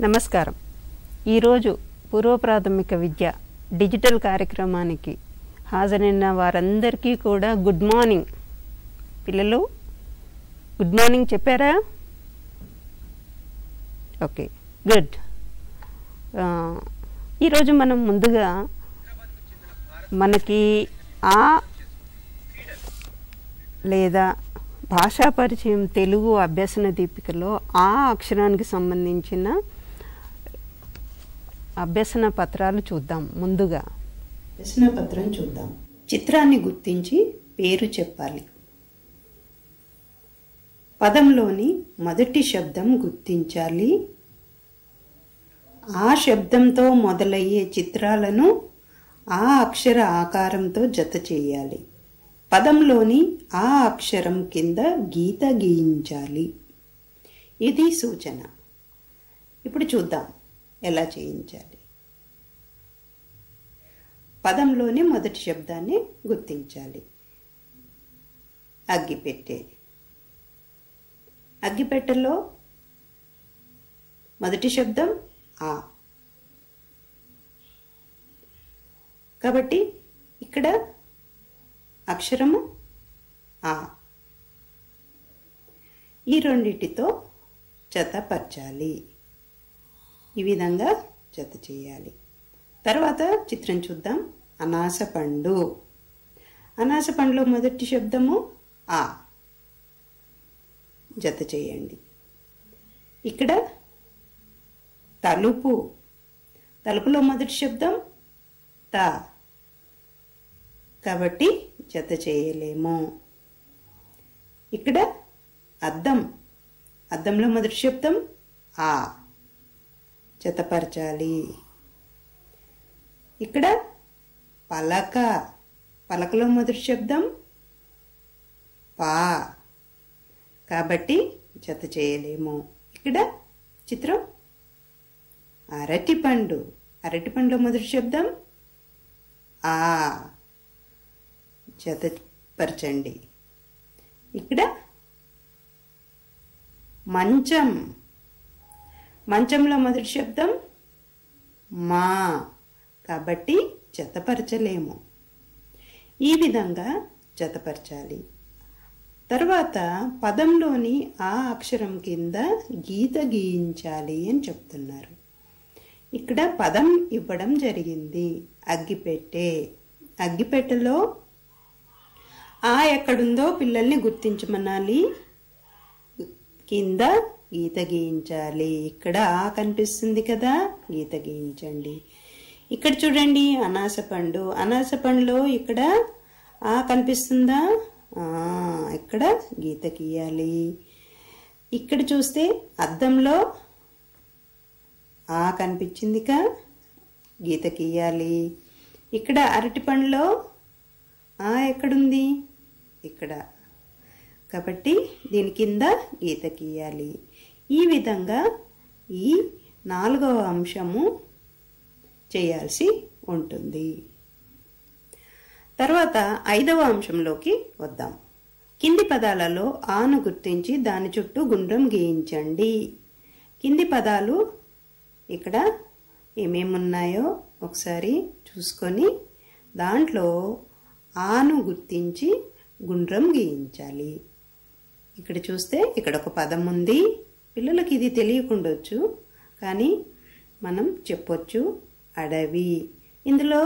నమస్కారం. ఈరోజు పూర్వ ప్రాథమిక విద్య డిజిటల్ కార్యక్రమానికి హాజరైన వారందరికీ కూడా గుడ్ మార్నింగ్. పిల్లలు గుడ్ మార్నింగ్ చెప్పారా? Okay, good. ఈరోజు మనం ముందుగా మనకి ఆ లేదా భాషా పరిచయం తెలుగు అభ్యసన దీపికలో ఆ అక్షరానికి సంబంధించిన అభ్యసన పత్రాలు చూద్దాం. ముందుగా అభ్యసన పత్రం చూద్దాం. చిత్రాన్ని గుర్తించి పేరు చెప్పాలి. పదంలోని మొదటి శబ్దం గుర్తించాలి. ఆ శబ్దంతో మొదలయ్యే చిత్రాలను ఆ అక్షర ఆకారంతో జత చేయాలి. పదంలోని ఆ అక్షరం కింద గీత గీయించాలి. ఇది సూచన. ఇప్పుడు చూద్దాం ఎలా చేయించాలి. పదంలోని మొదటి శబ్దాన్ని గుర్తించాలి. అగ్గిపెట్టె. అగ్గిపెట్టెలో మొదటి శబ్దం ఆ. కాబట్టి ఇక్కడ అక్షరము ఆ. ఈ రెండిటితో జతపరచాలి. ఈ విధంగా జత చేయాలి. తర్వాత చిత్రం చూద్దాం. అనాస పండు. అనాస పండులో మొదటి శబ్దము ఆ. జత చేయండి. ఇక్కడ తలుపు. తలుపులో మొదటి శబ్దం తా. కాబట్టి జత చేయలేము. ఇక్కడ అద్దం. అద్దంలో మొదటి శబ్దం ఆ. జతపరచాలి. ఇక్కడ పలక. పలకలో మొదటి శబ్దం పా. కాబట్టి జత చేయలేము. ఇక్కడ చిత్రం అరటిపండు. అరటిపండులో మొదటి శబ్దం ఆ. జతపరచండి. ఇక్కడ మంచం. మంచంలో మొదటి శబ్దం మా. కాబట్టి జతపరచలేము. ఈ విధంగా జతపరచాలి. తర్వాత పదంలోని ఆ అక్షరం కింద గీత గీయించాలి అని చెప్తున్నారు. ఇక్కడ పదం ఇవ్వడం జరిగింది. అగ్గిపెట్టె. అగ్గిపెట్టెలో ఆ ఎక్కడుందో పిల్లల్ని గుర్తించమనాలి. కింద గీత గీయించాలి. ఇక్కడ ఆ కనిపిస్తుంది కదా, గీత గీయించండి. ఇక్కడ చూడండి అనాస పండు. అనాస పండులో ఇక్కడ ఆ కనిపిస్తుందా, ఇక్కడ గీత గీయాలి. ఇక్కడ చూస్తే అద్దంలో ఆ కనిపించిందిగా, గీత గీయాలి. ఇక్కడ అరటి పండులో ఆ ఎక్కడుంది, ఇక్కడ. కాబట్టి దీని కింద గీత గీయాలి. ఈ విధంగా ఈ 4వ అంశము చేయాల్సి ఉంటుంది. తర్వాత 5వ అంశంలోకి వద్దాం. కింది పదాలలో ఆను గుర్తించి దాని చుట్టూ గుండ్రం గీయించండి. కింది పదాలు ఇక్కడ ఏమేమున్నాయో ఒకసారి చూసుకొని దాంట్లో ఆను గుర్తించి గుండ్రం గీయించాలి. ఇక్కడ చూస్తే ఇక్కడ ఒక పదం ఉంది. పిల్లలకి ఇది తెలియకుండొచ్చు, కానీ మనం చెప్పొచ్చు. అడవి. ఇందులో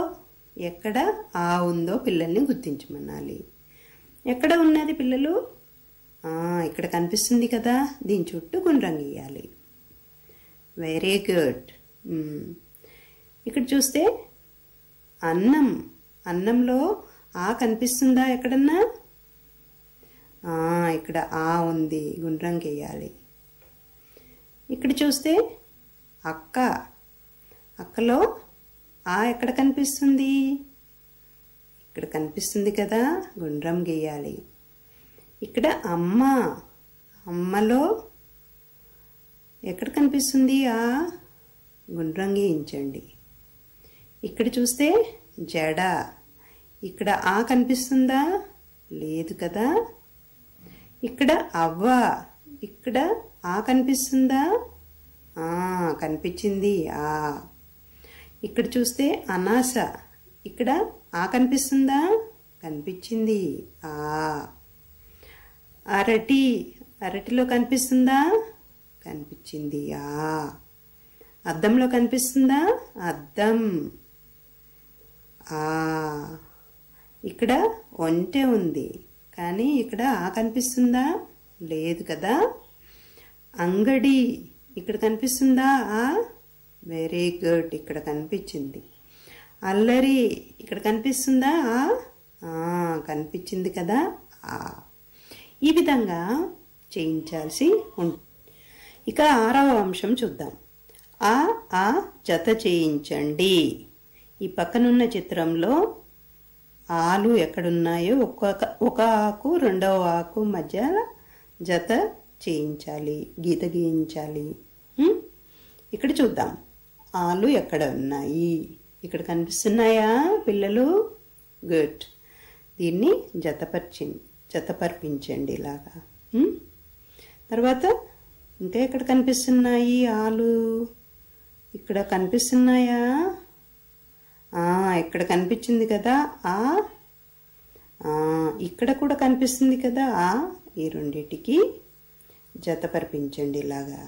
ఎక్కడ ఆ ఉందో పిల్లల్ని గుర్తించమనాలి. ఎక్కడ ఉన్నది పిల్లలు? ఇక్కడ కనిపిస్తుంది కదా, దీని చుట్టూ గుండ్రం గీయాలి. Very good. ఇక్కడ చూస్తే అన్నం. అన్నంలో ఆ కనిపిస్తుందా ఎక్కడన్నా? ఇక్కడ ఆ ఉంది, గుండ్రం గీయాలి. ఇక్కడ చూస్తే అక్క. అక్కలో ఆ ఎక్కడ కనిపిస్తుంది? ఇక్కడ కనిపిస్తుంది కదా, గుండ్రం గీయాలి. ఇక్కడ అమ్మ. అమ్మలో ఎక్కడ కనిపిస్తుంది? ఆ గుండ్రం గీయించండి. ఇక్కడ చూస్తే జడ. ఇక్కడ ఆ కనిపిస్తుందా? లేదు కదా. ఇక్కడ అవ్వ. ఇక్కడ ఆ కనిపిస్తుందా? కనిపించింది ఆ. ఇక్కడ చూస్తే అనాస, ఇక్కడ ఆ కనిపిస్తుందా? కనిపించింది ఆ. అరటి, అరటిలో కనిపిస్తుందా? కనిపించింది ఆ. అద్దంలో కనిపిస్తుందా? అద్దం ఆ. ఇక్కడ ఒంటె ఉంది, కానీ ఇక్కడ ఆ కనిపిస్తుందా? లేదు కదా. అంగడి, ఇక్కడ కనిపిస్తుందా? ఆ. వెరీ గుడ్, ఇక్కడ కనిపించింది. అల్లరి, ఇక్కడ కనిపిస్తుందా? ఆ. కనిపించింది కదా ఆ. ఈ విధంగా చేయించాల్సి ఉంటుంది. ఇక 6వ అంశం చూద్దాం. ఆ జత చేయించండి. ఈ పక్కనున్న చిత్రంలో ఆలు ఎక్కడున్నాయో ఒక ఆకు రెండవ ఆకు మధ్య జత చేయించాలి, గీత గీయించాలి. ఇక్కడ చూద్దాం. ఆలు ఎక్కడ ఉన్నాయి? ఇక్కడ కనిపిస్తున్నాయా పిల్లలు? గుడ్. దీన్ని జతపర్పించండి ఇలాగా. తర్వాత ఇంకా ఎక్కడ కనిపిస్తున్నాయి ఆలు? ఇక్కడ కనిపిస్తున్నాయా? ఇక్కడ కనిపించింది కదా ఆ. ఇక్కడ కూడా కనిపిస్తుంది కదా ఆ. ఈ రెండిటికి జతపర్పించండి ఇలాగా.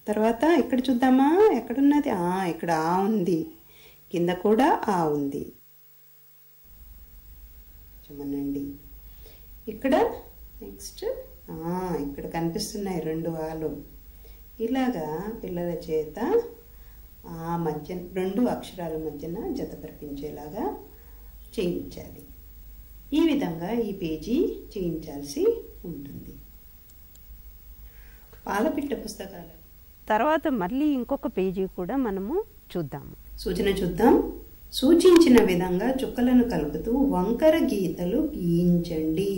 తర్వాత ఇక్కడ చూద్దామా, ఎక్కడున్నది? ఇక్కడ ఆ ఉంది, కింద కూడా ఆ ఉంది. చూడండి ఇక్కడ నెక్స్ట్ ఇక్కడ కనిపిస్తున్నాయి 2 ఆలు. ఇలాగా పిల్లల చేత ఆ మధ్య 2 అక్షరాల మధ్యన జతపరిపించేలాగా చేయించాలి. ఈ విధంగా ఈ పేజీ చేయించాల్సి ఉంటుంది. పాలపిట్ట పుస్తకాలు తర్వాత మళ్ళీ ఇంకొక పేజీ కూడా మనము చూద్దాము. సూచన చూద్దాం. సూచించిన విధంగా చుక్కలను కలుపుతూ వంకర గీతలు గీయించండి.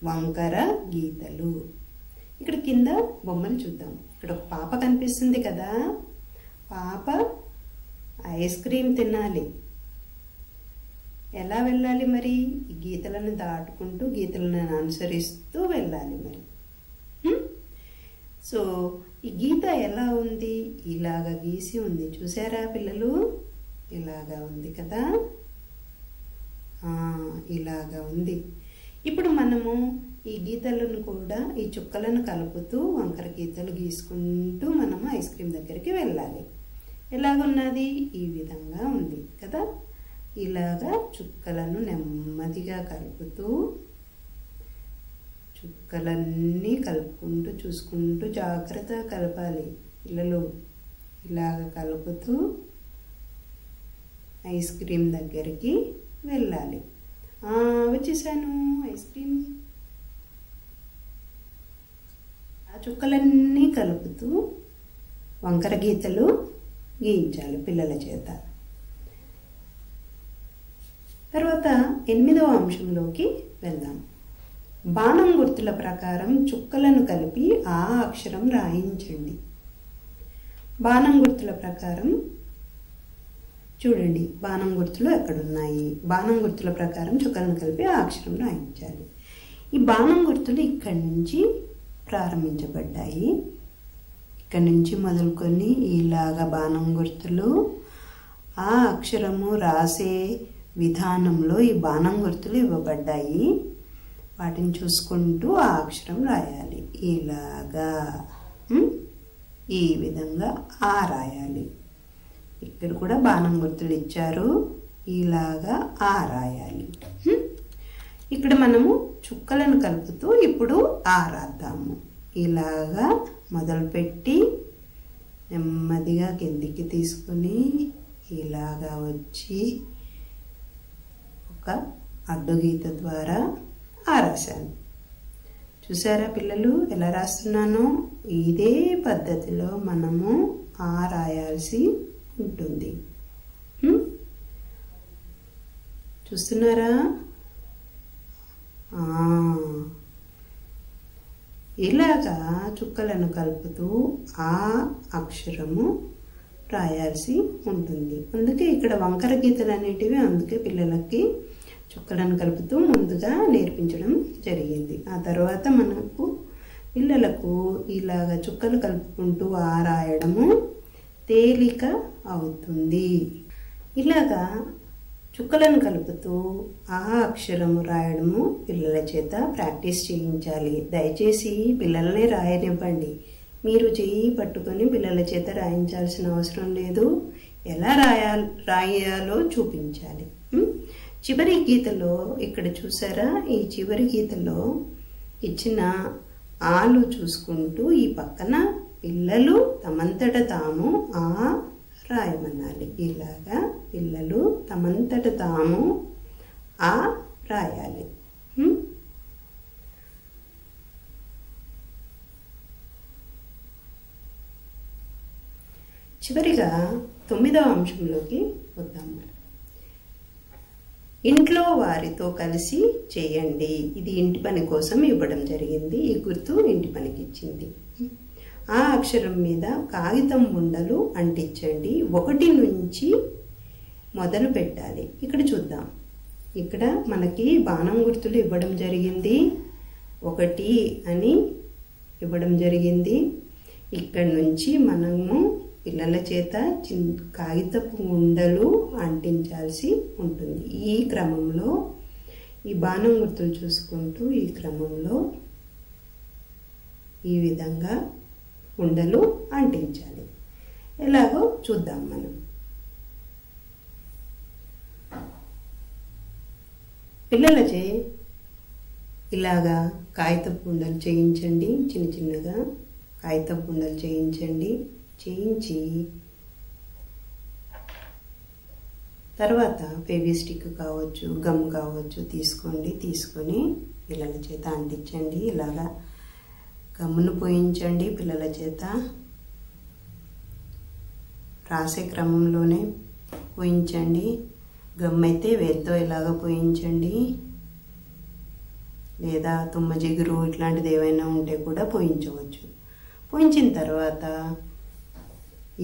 వంకర గీతలు. ఇక్కడ కింద బొమ్మలు చూద్దాం. ఇక్కడ ఒక పాప కనిపిస్తుంది కదా. పాప ఐస్ క్రీమ్ తినాలి. ఎలా వెళ్ళాలి మరి? ఈ గీతలను దాటుకుంటూ గీతలను అనుసరిస్తూ వెళ్ళాలి మరి. సో ఈ గీత ఎలా ఉంది? ఇలాగా గీసి ఉంది, చూసారా పిల్లలు? ఇలాగా ఉంది కదా, ఇలాగా ఉంది. ఇప్పుడు మనము ఈ గీతలను కూడా ఈ చుక్కలను కలుపుతూ వంకర గీతలు గీసుకుంటూ మనము ఐస్ క్రీమ్ దగ్గరికి వెళ్ళాలి. ఎలాగున్నది? ఈ విధంగా ఉంది కదా. ఇలాగా చుక్కలను నెమ్మదిగా కలుపుతూ, చుక్కలన్నీ కలుపుకుంటూ చూసుకుంటూ జాగ్రత్తగా కలపాలి పిల్లలు. ఇలాగ కలుపుతూ ఐస్ క్రీమ్ దగ్గరికి వెళ్ళాలి. వచ్చేసాను ఐస్ క్రీమ్. ఆ చుక్కలన్నీ కలుపుతూ వంకర గీతలు గీయించాలి పిల్లల చేత. తర్వాత 8వ అంశంలోకి వెళ్దాం. బాణం గుర్తుల ప్రకారం చుక్కలను కలిపి ఆ అక్షరం రాయించండి. బాణం గుర్తుల ప్రకారం చూడండి, బాణం గుర్తులు ఎక్కడున్నాయి? బాణం గుర్తుల ప్రకారం చుక్కలను కలిపి ఆ అక్షరం రాయించాలి. ఈ బాణం గుర్తులు ఇక్కడి నుంచి ప్రారంభించబడ్డాయి. ఇక్కడి నుంచి మొదలుకొని ఇలాగా బాణం గుర్తులు ఆ అక్షరము రాసే విధానంలో ఈ బాణం గుర్తులు ఇవ్వబడ్డాయి. వాటిని చూసుకుంటూ ఆ అక్షరం రాయాలి. ఇలాగా ఈ విధంగా ఆ రాయాలి. ఇక్కడ కూడా బాణం గుర్తులు ఇచ్చారు. ఇలాగా ఆ రాయాలి. ఇక్కడ మనము చుక్కలను కలుపుతూ ఇప్పుడు ఆ రాద్దాము. ఇలాగా మొదలుపెట్టి నెమ్మదిగా కిందికి తీసుకొని ఇలాగా వచ్చి ఒక అడ్డుగీత ద్వారా ఆ రాశాను. చూసారా పిల్లలు ఎలా రాస్తున్నానో? ఇదే పద్ధతిలో మనము ఆ రాయాల్సి ఉంటుంది. చూస్తున్నారా? ఇలాగా చుక్కలను కలుపుతూ ఆ అక్షరము రాయాల్సి ఉంటుంది. అందుకే ఇక్కడ వంకర గీతలు అనేటివి అందుకే పిల్లలకి చుక్కలను కలుపుతూ ముందుగా నేర్పించడం జరిగింది. ఆ తర్వాత మనకు పిల్లలకు ఇలాగ చుక్కలు కలుపుకుంటూ ఆ రాయడము తేలిక అవుతుంది. ఇలాగా చుక్కలను కలుపుతూ ఆ అక్షరము రాయడము పిల్లల చేత ప్రాక్టీస్ చేయించాలి. దయచేసి పిల్లల్ని రాయనివ్వండి. మీరు చెయ్యి పట్టుకొని పిల్లల చేత రాయించాల్సిన అవసరం లేదు. ఎలా రాయాలో చూపించాలి. చివరి గీతలో ఇక్కడ చూసారా, ఈ చివరి గీతలో ఇచ్చిన ఆలు చూసుకుంటూ ఈ పక్కన పిల్లలు తమంతట తాము ఆ రాయమనాలి. ఇలాగా పిల్లలు తమంతట తాము ఆ రాయాలి. చివరిగా 9వ అంశంలోకి వద్దాము. ఇంట్లో వారితో కలిసి చేయండి. ఇది ఇంటి పని కోసం ఇవ్వడం జరిగింది. ఈ గుర్తు ఇంటి పనికి ఇచ్చింది. ఆ అక్షరం మీద కాగితం ఉండలు అంటించండి. 1 నుంచి మొదలు పెట్టాలి. ఇక్కడ చూద్దాం. ఇక్కడ మనకి బాణం గుర్తులు ఇవ్వడం జరిగింది. 1 అని ఇవ్వడం జరిగింది. ఇక్కడ నుంచి మనము పిల్లల చేత కాగితపు ఉండలు అంటించాల్సి ఉంటుంది. ఈ క్రమంలో ఈ బాణం గుర్తులు చూసుకుంటూ ఈ క్రమంలో ఈ విధంగా ఉండలు అంటించాలి. ఎలాగో చూద్దాం మనం. పిల్లలచే ఇలాగా కాగితపు ఉండలు చేయించండి. చిన్న చిన్నగా కాగితపు ఉండలు చేయించండి. చేయించి తర్వాత ఫెవిస్టిక్ కావచ్చు, గమ్ కావచ్చు తీసుకోండి. తీసుకొని పిల్లల చేత అంటించండి. ఇలాగా గమ్మును పోయించండి. పిల్లల చేత రాసే క్రమంలోనే పోయించండి. గమ్ అయితే వేలుతో ఇలాగ పోయించండి. లేదా తుమ్మ జిగురు ఇట్లాంటిది ఏవైనా ఉంటే కూడా పోయించవచ్చు. పోయించిన తర్వాత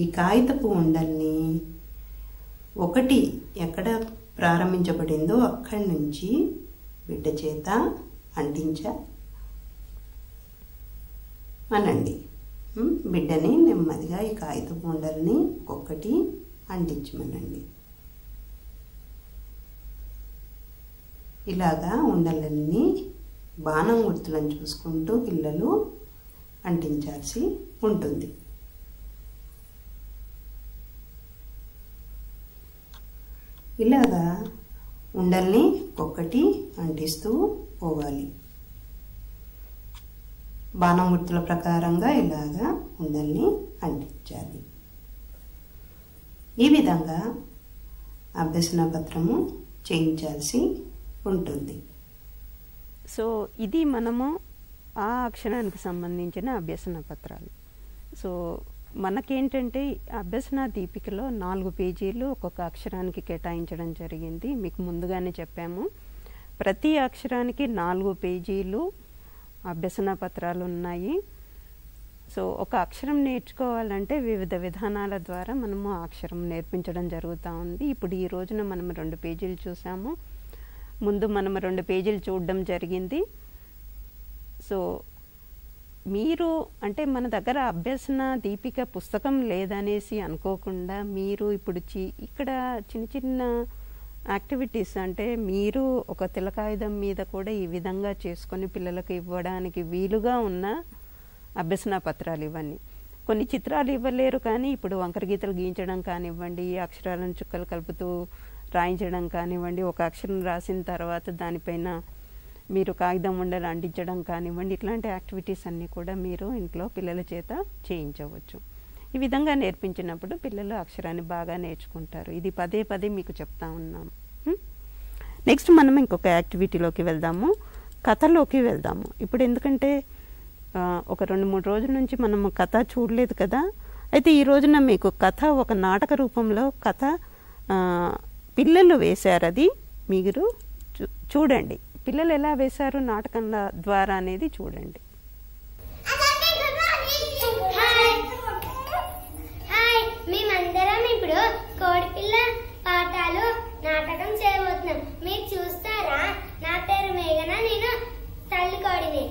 ఈ కాగితపు ఉండల్ని 1 ఎక్కడ ప్రారంభించబడిందో అక్కడి నుంచి బిడ్డ చేత అంటించమనండి. బిడ్డని నెమ్మదిగా ఈ కాగితపు ఉండల్ని ఒక్కొక్కటి అంటించమనండి. ఇలాగా ఉండలన్నీ బాణం గుర్తులను చూసుకుంటూ పిల్లలు అంటించాల్సి ఉంటుంది. ఇలాగా ఉండల్ని ఒక్కొక్కటి అంటిస్తూ పోవాలి. బాణం గుర్తుల ప్రకారంగా ఇలాగా ఉండల్ని అంటించాలి. ఈ విధంగా అభ్యసన పత్రము చేయించాల్సి ఉంటుంది. సో ఇది మనము ఆ అక్షరానికి సంబంధించిన అభ్యసన పత్రాలు. సో మనకేంటంటే అభ్యసన దీపికలో 4 పేజీలు ఒక్కొక్క అక్షరానికి కేటాయించడం జరిగింది. మీకు ముందుగానే చెప్పాము. ప్రతి అక్షరానికి 4 పేజీలు అభ్యసన పత్రాలు ఉన్నాయి. సో ఒక అక్షరం నేర్చుకోవాలంటే వివిధ విధానాల ద్వారా మనము ఆ అక్షరం నేర్పించడం జరుగుతూ ఉంది. ఇప్పుడు ఈ రోజున మనం 2 పేజీలు చూసాము. ముందు మనం 2 పేజీలు చూడడం జరిగింది. సో మీరు అంటే మన దగ్గర అభ్యసన దీపిక పుస్తకం లేదనేసి అనుకోకుండా మీరు ఇప్పుడు ఇక్కడ చిన్న చిన్న యాక్టివిటీస్ అంటే మీరు ఒక తెల్లకాగితం మీద కూడా ఈ విధంగా చేసుకొని పిల్లలకు ఇవ్వడానికి వీలుగా ఉన్న అభ్యసన పత్రాలు ఇవన్నీ. కొన్ని చిత్రాలు ఇవ్వలేరు కానీ ఇప్పుడు వంకర గీతలు గీయించడం కానివ్వండి, అక్షరాలను చుక్కలు కలుపుతూ రాయించడం కానివ్వండి, ఒక అక్షరం రాసిన తర్వాత దానిపైన మీరు కాగితం ఉండలు అంటించడం కానివ్వండి, ఇట్లాంటి యాక్టివిటీస్ అన్నీ కూడా మీరు ఇంట్లో పిల్లల చేత చేయించవచ్చు. ఈ విధంగా నేర్పించినప్పుడు పిల్లలు అక్షరాన్ని బాగా నేర్చుకుంటారు. ఇది పదే పదే మీకు చెప్తా ఉన్నాం. నెక్స్ట్ మనం ఇంకొక యాక్టివిటీలోకి వెళ్దాము, కథలోకి వెళ్దాము. ఇప్పుడు ఎందుకంటే ఒక 2-3 రోజుల నుంచి మనము కథ చూడలేదు కదా. అయితే ఈ రోజున మీకు కథ ఒక నాటక రూపంలో కథ పిల్లలు వేశారు. అది మీరు చూడండి. పిల్లలు ఎలా వేశారు నాటకం ద్వారా అనేది చూడండి. మేమందరం ఇప్పుడు కోడిపిల్ల పాఠాలు నాటకం చేయబోతున్నాం. మీరు చూస్తారా? నా పేరు మేఘన, నేను తల్లి కోడిని.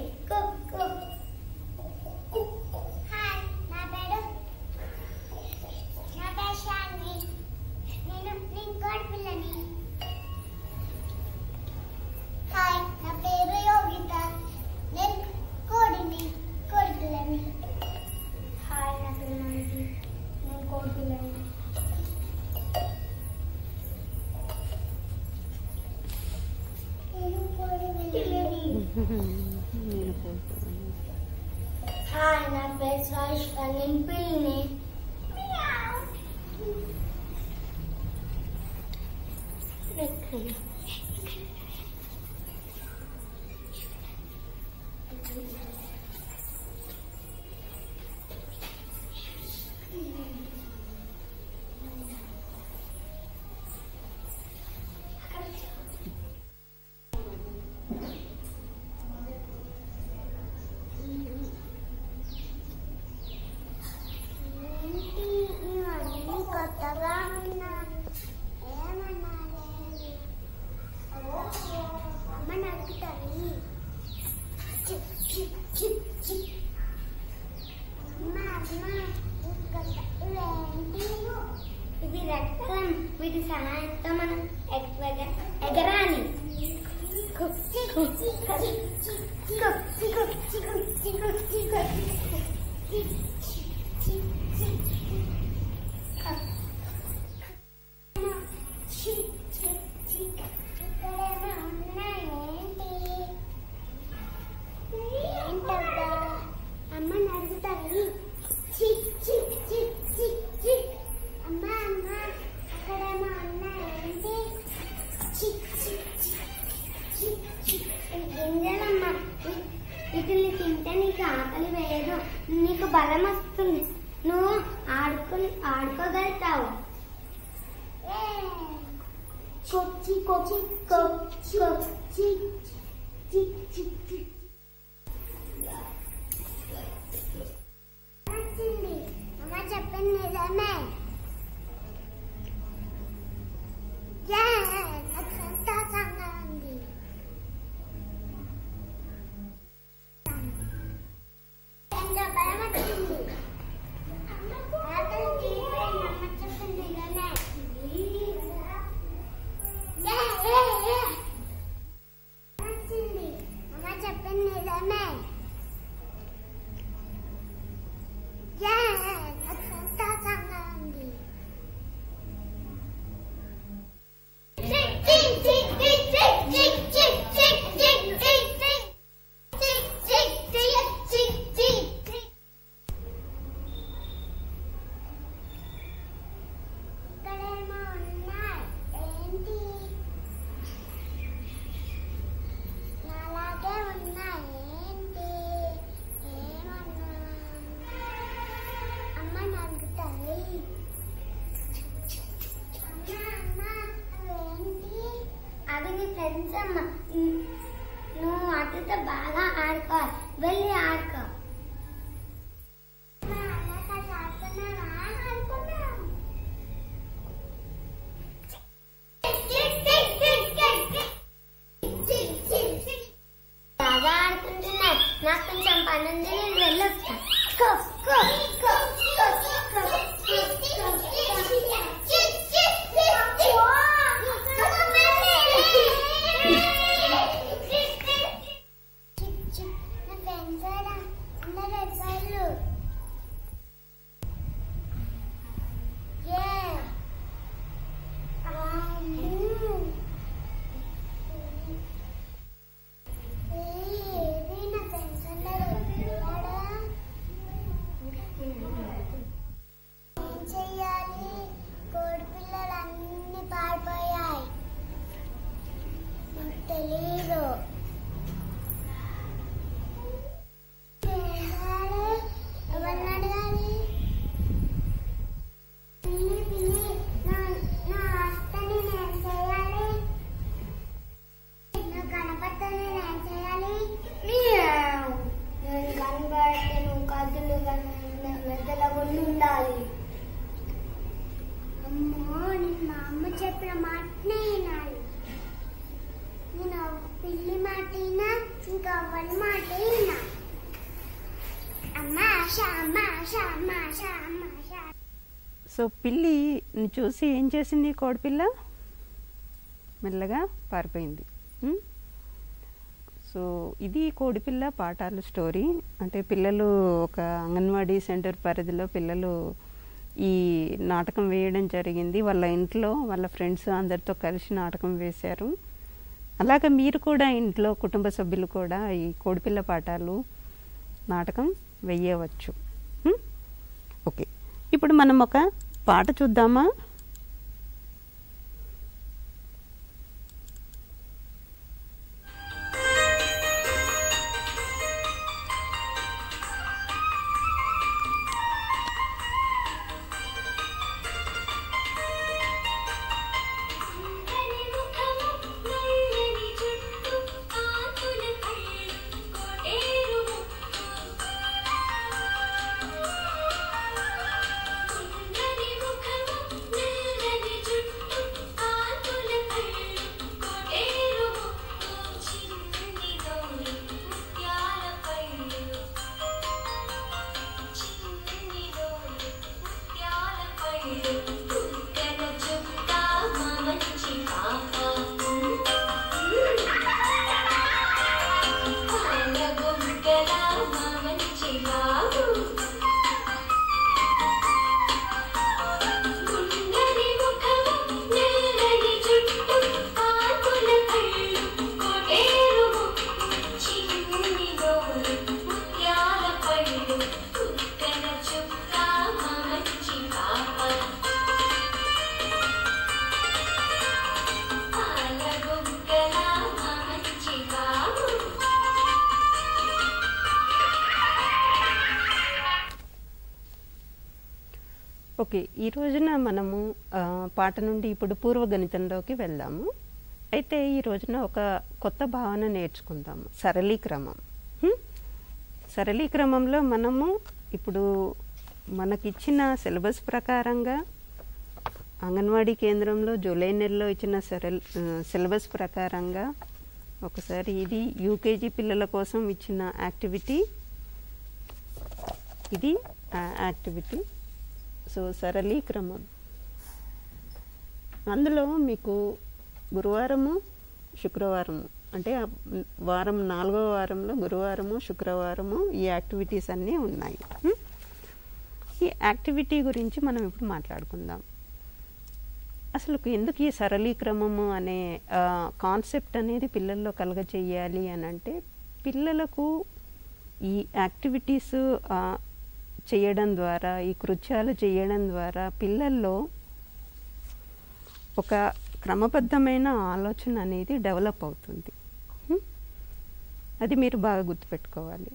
హాయ్, నా పేరు రాయిష్క, నేను పిల్లిని. కొత్తగా ఉన్నాను, ఏమన్నాను అమ్మ నడుపుతాను. ఇది రక్తం, వీటి సహాయంతో మనం ఎగరాలి. అమ్మ నడుగుతాను. అమ్మ అమ్మ అక్కడేమో ఉన్నాయేంటి? గింజలమ్మ, వీటిని తింటే నీకు ఆకలి వేయదు, నీకు బలం వస్తుంది, నువ్వు ఆడుకోగలుగుతావు. అమ్మ చెప్పింది నిజమే. నాకు సంతోషంగా ఉంది. ఇంకా భయం వచ్చింది. ఆకలి తీరిపోయింది. అమ్మ చెప్పింది నిజమే. వచ్చింది. అమ్మ చెప్పింది నిజమే. నాకు సంతోషంగా ఉంది. ఇక్కడేమో ఉన్నాయి ఏంటి? నాలాగే ఉన్నాయి ఏంటి? ఏమన్నా అమ్మ నడుగుతాయి. అవి నీ ఫ్రెండ్స్ అమ్మ, నువ్వు వాటితో బాగా ఆడుకోవాలి, వెళ్ళి ఆడుకో. బాగా ఆడుకుంటున్నాయి, నాకు కొంచెం పని ఉంది, నేను వెళ్ళొస్తా. తెలీదు. ఎవరిని అడగాలి? నా హస్తని నేను చేయాలి, నా కనపడతని నేను చేయాలి. నేను కనబడితే నువ్వు కదులు మెద్దల గుండి ఉండాలి. అమ్మో, నేను మా అమ్మ చెప్పిన మాటనే వినాలి. నేను పిల్లి మాట వినా, ఇంకా ఎవరి మాట వినా. అమ్మ ఆశ, అమ్మ ఆశ, అమ్మ ఆశ, అమ్మ ఆశ. సో పిల్లిని చూసి ఏం చేసింది కోడిపిల్ల? మెల్లగా పారిపోయింది. సో ఇది కోడిపిల్ల పాఠాలు స్టోరీ. అంటే పిల్లలు ఒక అంగన్వాడీ సెంటర్ పరిధిలో పిల్లలు ఈ నాటకం వేయడం జరిగింది. వాళ్ళ ఇంట్లో వాళ్ళ ఫ్రెండ్స్ అందరితో కలిసి నాటకం వేశారు. అలాగే మీరు కూడా ఇంట్లో కుటుంబ సభ్యులు కూడా ఈ కోడిపిల్ల పాఠాలు నాటకం వెయ్యవచ్చు. ఓకే, ఇప్పుడు మనం ఒక పాట చూద్దామా? ఓకే, ఈ రోజున మనము పాట నుండి ఇప్పుడు పూర్వగణితంలోకి వెళ్దాము. అయితే ఈ రోజున ఒక కొత్త భావన నేర్చుకుందాము, సరళీక్రమం. సరళీక్రమంలో మనము ఇప్పుడు మనకిచ్చిన సిలబస్ ప్రకారంగా అంగన్వాడీ కేంద్రంలో జూలై నెలలో ఇచ్చిన సిలబస్ ప్రకారంగా ఒకసారి ఇది యూకేజీ పిల్లల కోసం ఇచ్చిన యాక్టివిటీ, ఇది యాక్టివిటీ. సో సరళీక్రమం అందులో మీకు గురువారము శుక్రవారము అంటే వారం 4వ వారంలో గురువారము శుక్రవారము ఈ యాక్టివిటీస్ అన్నీ ఉన్నాయి. ఈ యాక్టివిటీ గురించి మనం ఇప్పుడు మాట్లాడుకుందాం. అసలు ఎందుకు ఈ సరళీక్రమము అనే కాన్సెప్ట్ అనేది పిల్లల్లో కలగచేయాలి అని అంటే, పిల్లలకు ఈ యాక్టివిటీస్ చేయడం ద్వారా, ఈ కృత్యాలు చేయడం ద్వారా పిల్లల్లో ఒక క్రమబద్ధమైన ఆలోచన అనేది డెవలప్ అవుతుంది. అది మీరు బాగా గుర్తుపెట్టుకోవాలి.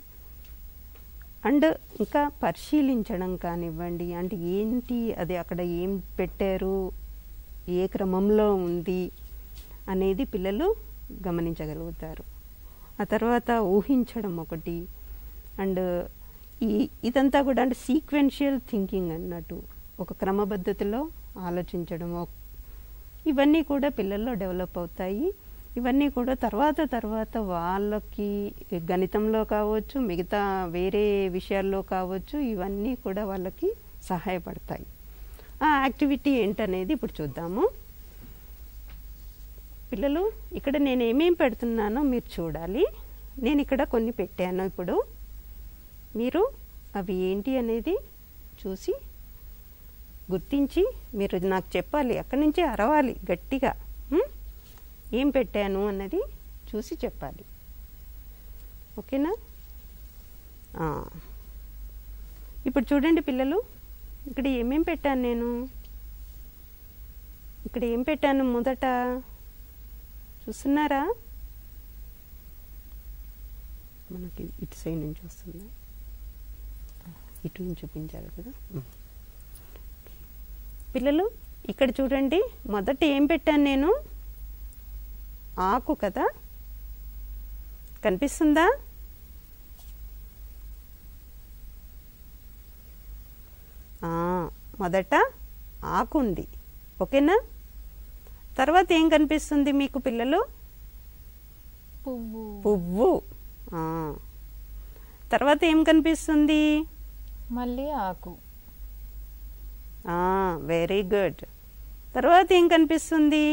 అండ్ ఇంకా పరిశీలించడం కానివ్వండి, అంటే ఏంటి అది అక్కడ ఏం పెట్టారు, ఏ క్రమంలో ఉంది అనేది పిల్లలు గమనించగలుగుతారు. ఆ తర్వాత ఊహించడం ఒకటి, అండ్ ఇదంతా కూడా అంటే సీక్వెన్షియల్ థింకింగ్ అన్నట్టు, ఒక క్రమబద్ధతలో ఆలోచించడము, ఇవన్నీ కూడా పిల్లల్లో డెవలప్ అవుతాయి. ఇవన్నీ కూడా తర్వాత వాళ్ళకి గణితంలో కావచ్చు, మిగతా వేరే విషయాల్లో కావచ్చు, ఇవన్నీ కూడా వాళ్ళకి సహాయపడతాయి. ఆ యాక్టివిటీ ఏంటనేది ఇప్పుడు చూద్దాము. పిల్లలు, ఇక్కడ నేను ఏమేం పెడుతున్నానో మీరు చూడాలి. నేను ఇక్కడ కొన్ని పెట్టాను. ఇప్పుడు మీరు అవి ఏంటి అనేది చూసి గుర్తించి మీరు నాకు చెప్పాలి. అక్కడి నుంచి అరవాలి గట్టిగా, ఏం పెట్టాను అన్నది చూసి చెప్పాలి. ఓకేనా? ఇప్పుడు చూడండి పిల్లలు, ఇక్కడ ఏమేం పెట్టాను నేను. ఇక్కడ ఏం పెట్టాను మొదట చూస్తున్నారా? మనకి ఇటు సైడ్ నుంచి వస్తుందా? ఇటు నుంచి చూపించాలి కదా పిల్లలు. ఇక్కడ చూడండి, మొదట ఏం పెట్టాను నేను? ఆకు కదా, కనిపిస్తుందా? మొదట ఆకు ఉంది. ఓకేనా? తర్వాత ఏం కనిపిస్తుంది మీకు పిల్లలు? పువ్వు. తర్వాత ఏం కనిపిస్తుంది? మళ్ళీ ఆకు. Very good. తర్వాత ఏం కనిపిస్తుంది?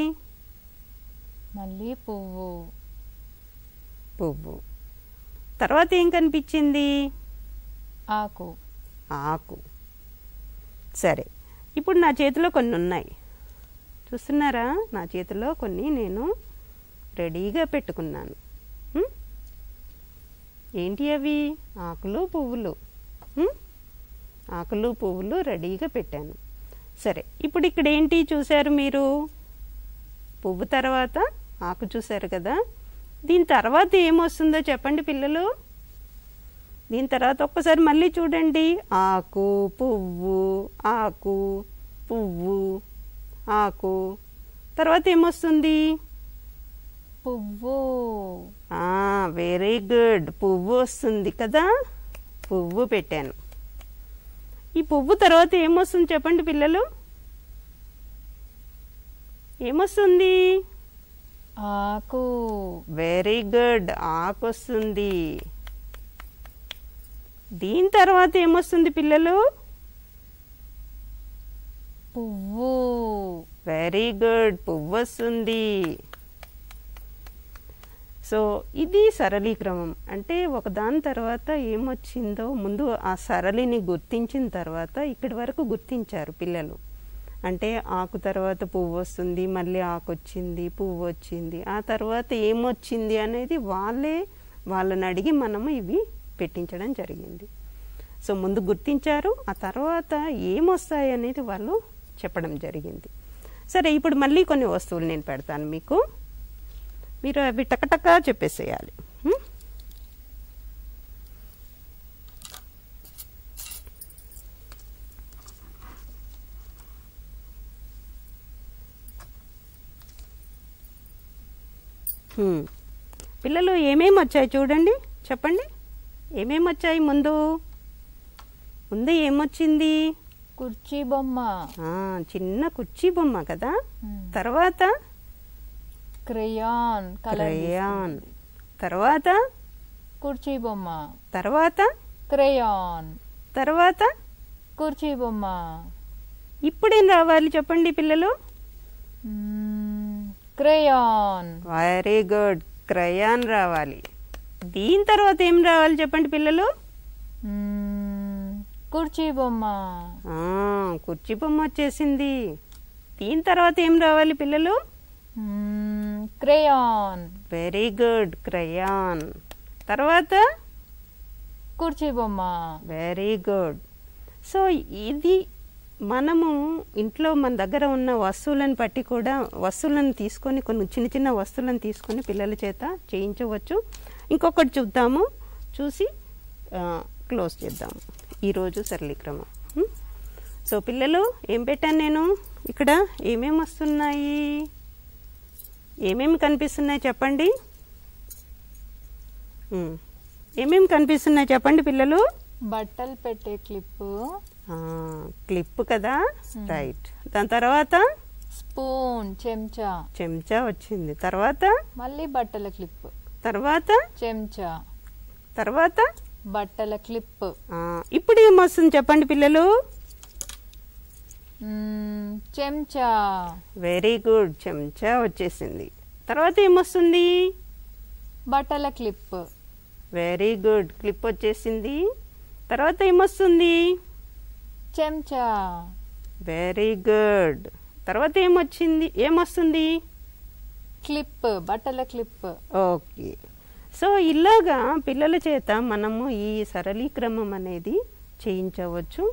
మళ్ళీ పువ్వు. పువ్వు. తర్వాత ఏం కనిపించింది? ఆకు. ఆకు. సరే, ఇప్పుడు నా చేతిలో కొన్ని ఉన్నాయి, చూస్తున్నారా? నా చేతిలో కొన్ని నేను రెడీగా పెట్టుకున్నాను. ఏంటి అవి? ఆకులు పువ్వులు. ఆకులు పువ్వులు రెడీగా పెట్టాను. సరే, ఇప్పుడు ఇక్కడ ఏంటి చూశారు మీరు? పువ్వు తర్వాత ఆకు చూశారు కదా. దీని తర్వాత ఏమొస్తుందో చెప్పండి పిల్లలు. దీని తర్వాత ఒక్కసారి మళ్ళీ చూడండి. ఆకు పువ్వు, ఆకు పువ్వు, ఆకు. తర్వాత ఏమొస్తుంది? పువ్వు. వెరీ గుడ్, పువ్వు వస్తుంది కదా. పువ్వు పెట్టాను. ఈ పువ్వు తర్వాత ఏమొస్తుంది చెప్పండి పిల్లలు. ఏమొస్తుంది? ఆకు. వెరీ గుడ్, ఆకు వస్తుంది. దీని తర్వాత ఏమొస్తుంది పిల్లలు? పువ్వు. వెరీ గుడ్, పువ్వు వస్తుంది. సో ఇది సరళీక్రమం. అంటే ఒకదాని తర్వాత ఏమొచ్చిందో ముందు ఆ సరళిని గుర్తించిన తర్వాత ఇక్కడి వరకు గుర్తించారు పిల్లలు. అంటే ఆకు తర్వాత పువ్వు వస్తుంది, మళ్ళీ ఆకు వచ్చింది, పువ్వు వచ్చింది, ఆ తర్వాత ఏమొచ్చింది అనేది వాళ్ళని అడిగి మనము ఇవి పెట్టించడం జరిగింది. సో ముందు గుర్తించారు, ఆ తర్వాత ఏమొస్తాయి అనేది వాళ్ళు చెప్పడం జరిగింది. సరే, ఇప్పుడు మళ్ళీ కొన్ని వస్తువులు నేను పెడతాను మీకు. మీరు అవి టకటక చెప్పేసేయాలి. పిల్లలు ఏమేమి వచ్చాయి చూడండి, చెప్పండి. ఏమేమి వచ్చాయి? ముందు ఏమొచ్చింది? కుర్చీ బొమ్మ. చిన్న కుర్చీ బొమ్మ కదా. తర్వాత క్రేయాన్. క్రేయాన్. తర్వాత కుర్చీ బొమ్మ. తర్వాత క్రేయాన్. తర్వాత కుర్చీ బొమ్మ. ఇప్పుడేం రావాలి చెప్పండి పిల్లలు? క్రేయాన్. వెరీ గుడ్, క్రేయాన్ రావాలి. దీని తర్వాత ఏం రావాలి చెప్పండి పిల్లలు? కుర్చీ బొమ్మ. కుర్చీ బొమ్మ వచ్చేసింది. దీని తర్వాత ఏం రావాలి పిల్లలు? క్రేయాన్. Very good, crayon. తర్వాత కుర్చీ బొమ్మ. Very good. సో ఇది మనము ఇంట్లో మన దగ్గర ఉన్న వస్తువులను బట్టి కూడా వస్తువులను తీసుకొని కొన్ని చిన్న చిన్న వస్తువులను తీసుకొని పిల్లల చేత చేయించవచ్చు. ఇంకొకటి చూద్దాము, చూసి క్లోజ్ చేద్దాము ఈరోజు సరళీక్రమం. సో పిల్లలు ఏం పెట్టాను నేను ఇక్కడ? ఏమేమి వస్తున్నాయి, ఏమేమి కనిపిస్తున్నాయి చెప్పండి. ఏమేమి కనిపిస్తున్నాయి చెప్పండి పిల్లలు? బట్టలు పెట్టే క్లిప్. క్లిప్ కదా, రైట్. దాని తర్వాత స్పూన్, చెంచా వచ్చింది. తర్వాత మళ్ళీ బట్టల క్లిప్. తర్వాత చెంచా. తర్వాత బట్టల క్లిప్. ఇప్పుడు ఏమొస్తుంది చెప్పండి పిల్లలు? చెంచా. వెరీ గుడ్, చెంచా వచ్చేసింది. తర్వాత ఏమొస్తుంది? బట్టల క్లిప్. వెరీ గుడ్, క్లిప్ వచ్చేసింది. తర్వాత ఏమొస్తుంది? చెంచా. Very good. తర్వాత ఏమొస్తుంది? క్లిప్, బట్టల క్లిప్. ఓకే. సో ఇలాగా పిల్లల చేత మనము ఈ సరళీక్రమం అనేది చేయించవచ్చు.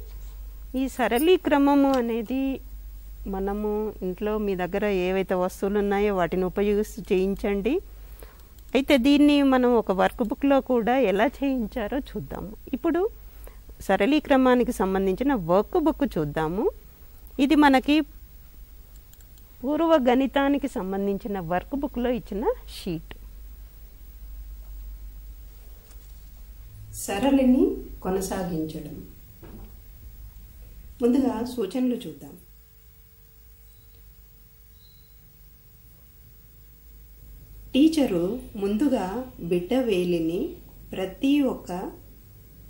ఈ సరళీక్రమము అనేది మనము ఇంట్లో మీ దగ్గర ఏవైతే వస్తువులు ఉన్నాయో వాటిని ఉపయోగిస్తూ చేయించండి. అయితే దీన్ని మనం ఒక వర్క్ బుక్లో కూడా ఎలా చేయించారో చూద్దాము. ఇప్పుడు సరళీక్రమానికి సంబంధించిన వర్క్ బుక్ చూద్దాము. ఇది మనకి పూర్వ గణితానికి సంబంధించిన వర్క్ బుక్లో ఇచ్చిన షీట్. సరళిని కొనసాగించడం. ముందుగా సూచనలు చూద్దాం. టీచరు ముందుగా బిడ్డ వేలిని ప్రతి ఒక్క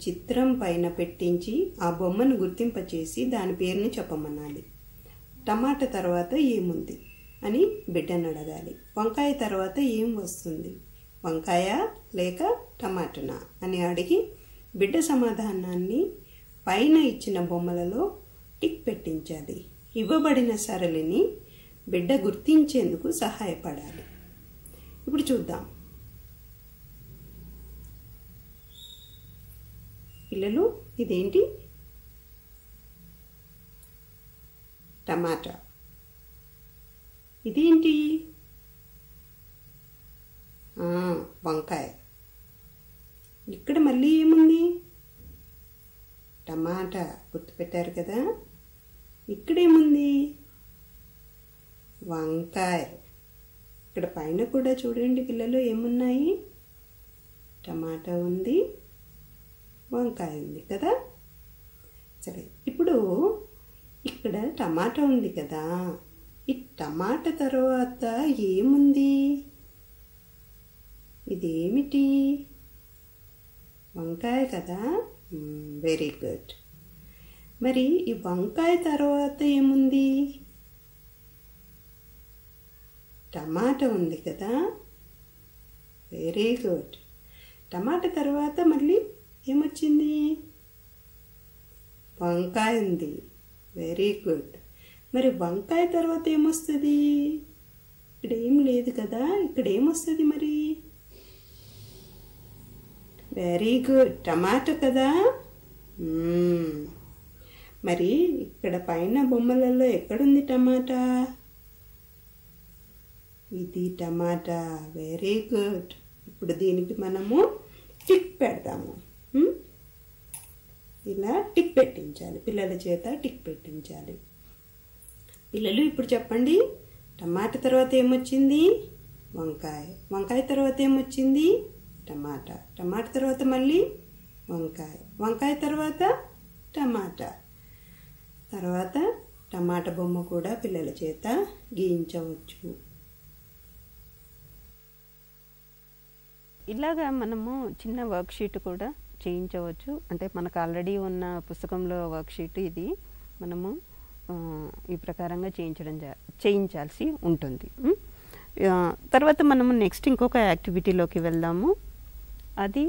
చిత్రం పైన పెట్టించి ఆ బొమ్మను గుర్తింపచేసి దాని పేరుని చెప్పమనాలి. టమాటా తర్వాత ఏముంది అని బిడ్డను అడగాలి. వంకాయ తర్వాత ఏం వస్తుంది, వంకాయ లేక టమాటనా అని అడిగి బిడ్డ సమాధానాన్ని పైన ఇచ్చిన బొమ్మలలో టిక్ పెట్టించాలి. ఇవ్వబడిన సరళిని బిడ్డ గుర్తించేందుకు సహాయపడాలి. ఇప్పుడు చూద్దాం. పిల్లలు, ఇదేంటి? టమాటా. ఇదేంటి? వంకాయ. ఇక్కడ మళ్ళీ ఏముంది? టమాటా. గుర్తుపెట్టారు కదా? ఇక్కడేముంది? వంకాయ. ఇక్కడ పైన కూడా చూడండి పిల్లలు, ఏమున్నాయి? టమాటా ఉంది, వంకాయ ఉంది కదా. సరే, ఇప్పుడు ఇక్కడ టమాటా ఉంది కదా, ఈ టమాటా తర్వాత ఏముంది? ఇదేమిటి? వంకాయ కదా. Very good. మరి ఈ వంకాయ తర్వాత ఏముంది? టమాటా ఉంది కదా. Very good. టమాటా తర్వాత మళ్ళీ ఏమొచ్చింది? వంకాయ ఉంది. Very good. మరి వంకాయ తర్వాత ఏమొస్తుంది? ఇక్కడ ఏం లేదు కదా, ఇక్కడ ఏమొస్తుంది మరి? వెరీ గుడ్, టమాటా కదా. మరి ఇక్కడ పైన బొమ్మలలో ఎక్కడుంది టమాటా? ఇది టమాటా. Very good. ఇప్పుడు దీనికి మనము టిక్ పెడతాము. ఇలా టిక్ పెట్టించాలి, పిల్లల చేత టిక్ పెట్టించాలి. పిల్లలు ఇప్పుడు చెప్పండి, టమాటా తర్వాత ఏమొచ్చింది? వంకాయ. వంకాయ తర్వాత ఏమొచ్చింది? టమాటా. టమాటా తర్వాత మళ్ళీ వంకాయ. వంకాయ తర్వాత టమాటా. తర్వాత టమాటా బొమ్మ కూడా పిల్లల చేత గీయించవచ్చు. ఇలాగా మనము చిన్న వర్క్షీట్ కూడా చేయించవచ్చు. అంటే మనకు ఆల్రెడీ ఉన్న పుస్తకంలో వర్క్షీట్ ఇది మనము ఈ ప్రకారంగా చేయించాల్సి ఉంటుంది. తర్వాత మనము నెక్స్ట్ ఇంకొక యాక్టివిటీలోకి వెళ్దాము. అది